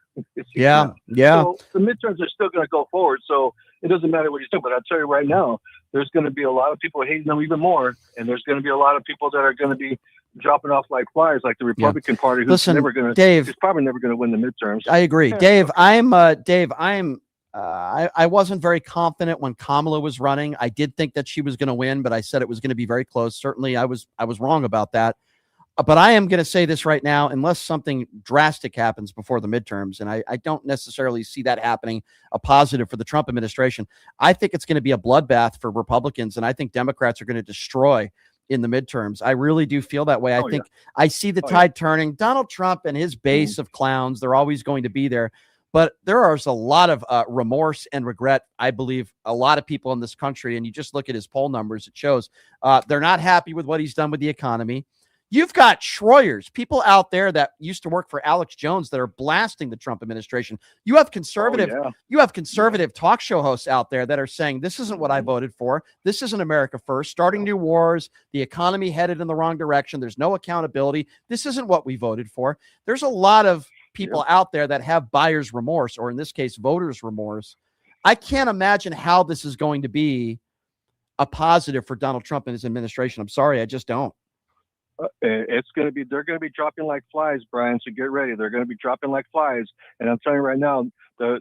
Yeah. So the midterms are still going to go forward. So it doesn't matter what he's doing. But I'll tell you right now, there's going to be a lot of people hating them even more. And there's going to be a lot of people that are going to be dropping off like flies, like the Republican Party, who's who's probably never going to win the midterms. I agree. Dave, I wasn't very confident when Kamala was running. I did think that she was going to win, but I said it was going to be very close. Certainly I was wrong about that. But I am going to say this right now, unless something drastic happens before the midterms, and I don't necessarily see that happening, a positive for the Trump administration. I think it's going to be a bloodbath for Republicans, and I think Democrats are going to destroy in the midterms. I really do feel that way. I see the tide turning. Donald Trump and his base of clowns, they're always going to be there. But there is a lot of remorse and regret, I believe, a lot of people in this country, and you just look at his poll numbers, it shows they're not happy with what he's done with the economy. You've got Schroyers, people out there that used to work for Alex Jones that are blasting the Trump administration. You have conservative, talk show hosts out there that are saying, this isn't what I voted for. This isn't America first, starting new wars, the economy headed in the wrong direction. There's no accountability. This isn't what we voted for. There's a lot of people out there that have buyer's remorse, or in this case, voters' remorse. I can't imagine how this is going to be a positive for Donald Trump and his administration. I'm sorry, I just don't. they're going to be dropping like flies, Brian. So get ready. They're going to be dropping like flies. And I'm telling you right now,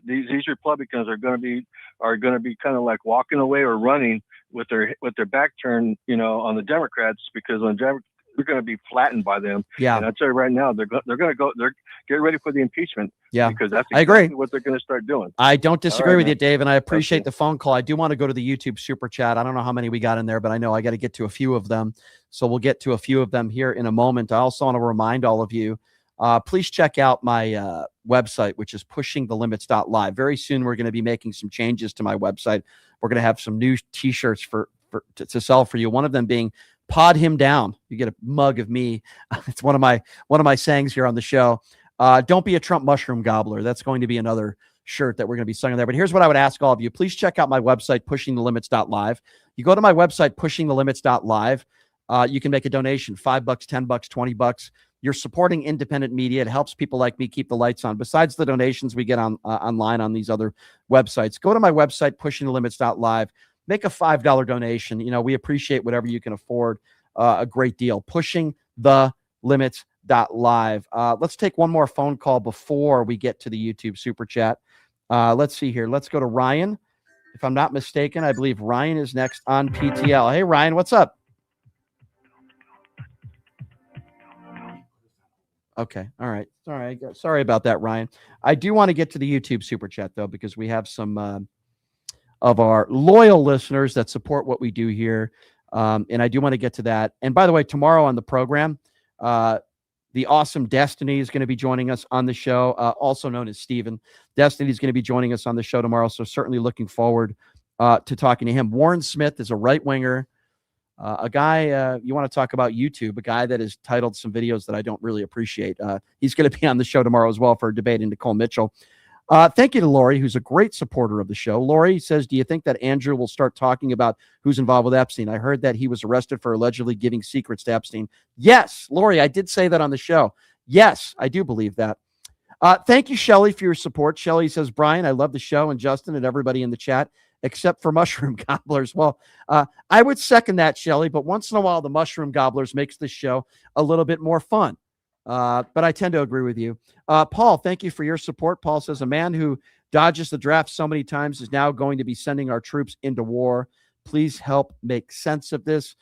these Republicans are going to be kind of like walking away or running with their back turned, on the Democrats, because they're going to be flattened by them. Yeah. And I'll tell you right now, they're going to go. They're getting ready for the impeachment. Yeah. Because that's I exactly agree. what they're going to start doing. I don't disagree with man. you, Dave, and I appreciate the phone call. I do want to go to the YouTube super chat. I don't know how many we got in there, but I know I got to get to a few of them. So we'll get to a few of them here in a moment. I also want to remind all of you, please check out my website, which is pushingthelimits.live. Very soon, we're going to be making some changes to my website. We're going to have some new T-shirts to sell for you. One of them being "Pod Him Down." You get a mug of me. It's one of my sayings here on the show. Don't be a Trump mushroom gobbler. That's going to be another shirt that we're going to be selling there. But here's what I would ask all of you. Please check out my website, pushingthelimits.live. You go to my website, pushingthelimits.live. You can make a donation, $5, $10, $20. You're supporting independent media. It helps people like me keep the lights on. Besides the donations we get online on these other websites, go to my website, pushingthelimits.live. Make a $5 donation. We appreciate whatever you can afford a great deal. Pushingthelimits.live. Let's take one more phone call before we get to the YouTube super chat. Let's see here. Let's go to Ryan. If I'm not mistaken, I believe Ryan is next on PTL. Hey, Ryan, what's up? Okay. All right. Sorry about that, Ryan. I do want to get to the YouTube super chat, though, because we have some of our loyal listeners that support what we do here. And I do want to get to that. And by the way, tomorrow on the program, the awesome Destiny is going to be joining us on the show, also known as Steven. Destiny is going to be joining us on the show tomorrow. So certainly looking forward to talking to him. Warren Smith is a right-winger, a guy you want to talk about YouTube, a guy that has titled some videos that I don't really appreciate. He's going to be on the show tomorrow as well for a debate into Nicole Mitchell. Thank you to Lori, who's a great supporter of the show. Lori says, do you think that Andrew will start talking about who's involved with Epstein? I heard that he was arrested for allegedly giving secrets to Epstein. Yes, Lori, I did say that on the show. Yes, I do believe that. Thank you, Shelly, for your support. Shelly says, Brian, I love the show, and Justin and everybody in the chat, except for mushroom gobblers. Well, I would second that, Shelly, but once in a while, the mushroom gobblers makes this show a little bit more fun. But I tend to agree with you. Paul, thank you for your support. Paul says, a man who dodges the draft so many times is now going to be sending our troops into war. Please help make sense of this.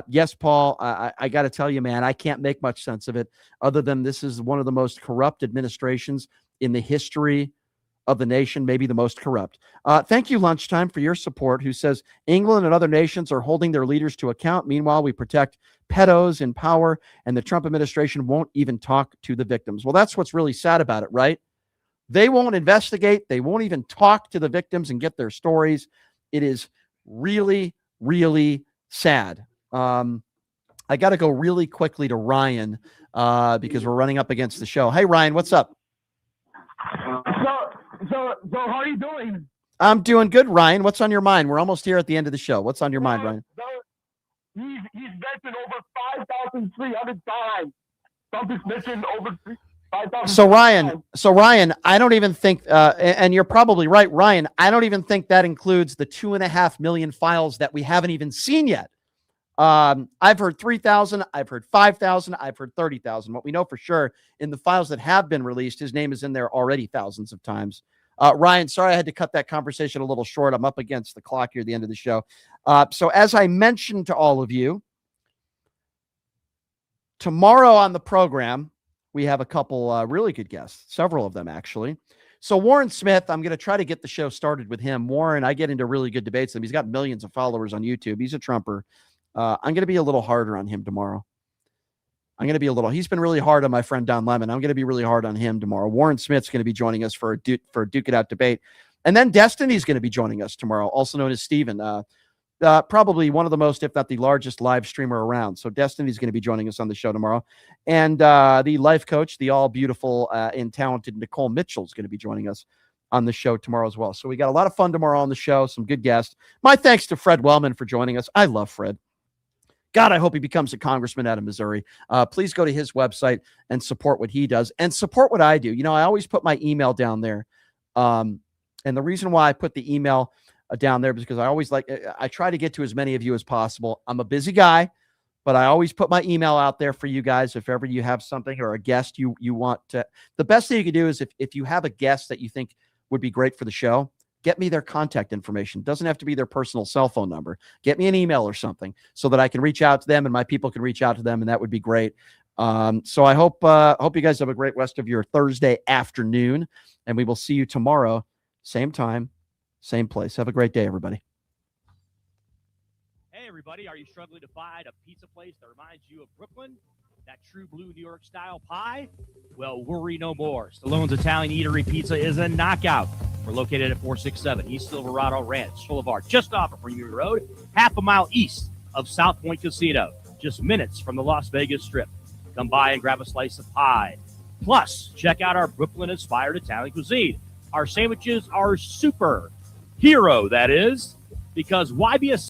Yes, Paul, I got to tell you, man, I can't make much sense of it other than this is one of the most corrupt administrations in the history of the nation, maybe the most corrupt. Thank you, Lunchtime, for your support, who says England and other nations are holding their leaders to account. Meanwhile, we protect pedos in power, and the Trump administration won't even talk to the victims. Well, that's what's really sad about it, right? They won't investigate. They won't even talk to the victims and get their stories. It is really, really sad. I got to go really quickly to Ryan because we're running up against the show. Hey, Ryan, what's up? So how are you doing? I'm doing good, Ryan. What's on your mind? We're almost here at the end of the show. What's on your mind, Ryan? He's mentioned over 5,300 times. Trump's mentioned over 5,000. So Ryan, I don't even think, and you're probably right, Ryan, I don't even think that includes the 2.5 million files that we haven't even seen yet. I've heard 3,000. I've heard 5,000. I've heard 30,000. What we know for sure in the files that have been released, his name is in there already thousands of times. Ryan, sorry I had to cut that conversation a little short. I'm up against the clock here at the end of the show. So as I mentioned to all of you, tomorrow on the program, we have a couple really good guests, several of them actually. So Warren Smith, I'm going to try to get the show started with him. Warren, I get into really good debates with him. He's got millions of followers on YouTube. He's a Trumper. I'm going to be a little harder on him tomorrow. He's been really hard on my friend Don Lemon. I'm going to be really hard on him tomorrow. Warren Smith's going to be joining us for a Duke It Out debate. And then Destiny's going to be joining us tomorrow, also known as Steven. Probably one of the most, if not the largest live streamer around. So Destiny's going to be joining us on the show tomorrow. And the life coach, the all beautiful and talented Nicole Mitchell is going to be joining us on the show tomorrow as well. So we got a lot of fun tomorrow on the show, some good guests. My thanks to Fred Wellman for joining us. I love Fred. God, I hope he becomes a congressman out of Missouri. Please go to his website and support what he does and support what I do. You know, I always put my email down there. And the reason why I put the email down there is because I try to get to as many of you as possible. I'm a busy guy. But I always put my email out there for you guys if ever you have something or a guest you want to. The best thing you can do is if you have a guest that you think would be great for the show, get me their contact information. It doesn't have to be their personal cell phone number. Get me an email or something so that I can reach out to them and my people can reach out to them, and that would be great. So I hope you guys have a great rest of your Thursday afternoon, and we will see you tomorrow, same time, same place. Have a great day, everybody. Hey, everybody, are you struggling to find a pizza place that reminds you of Brooklyn? That true blue New York style pie? Well, worry no more. Stallone's Italian Eatery Pizza is a knockout. We're located at 467 East Silverado Ranch Boulevard, just off of Premier Road, half a mile east of South Point Casino, just minutes from the Las Vegas Strip. Come by and grab a slice of pie. Plus, check out our Brooklyn-inspired Italian cuisine. Our sandwiches are super hero, that is, because why be a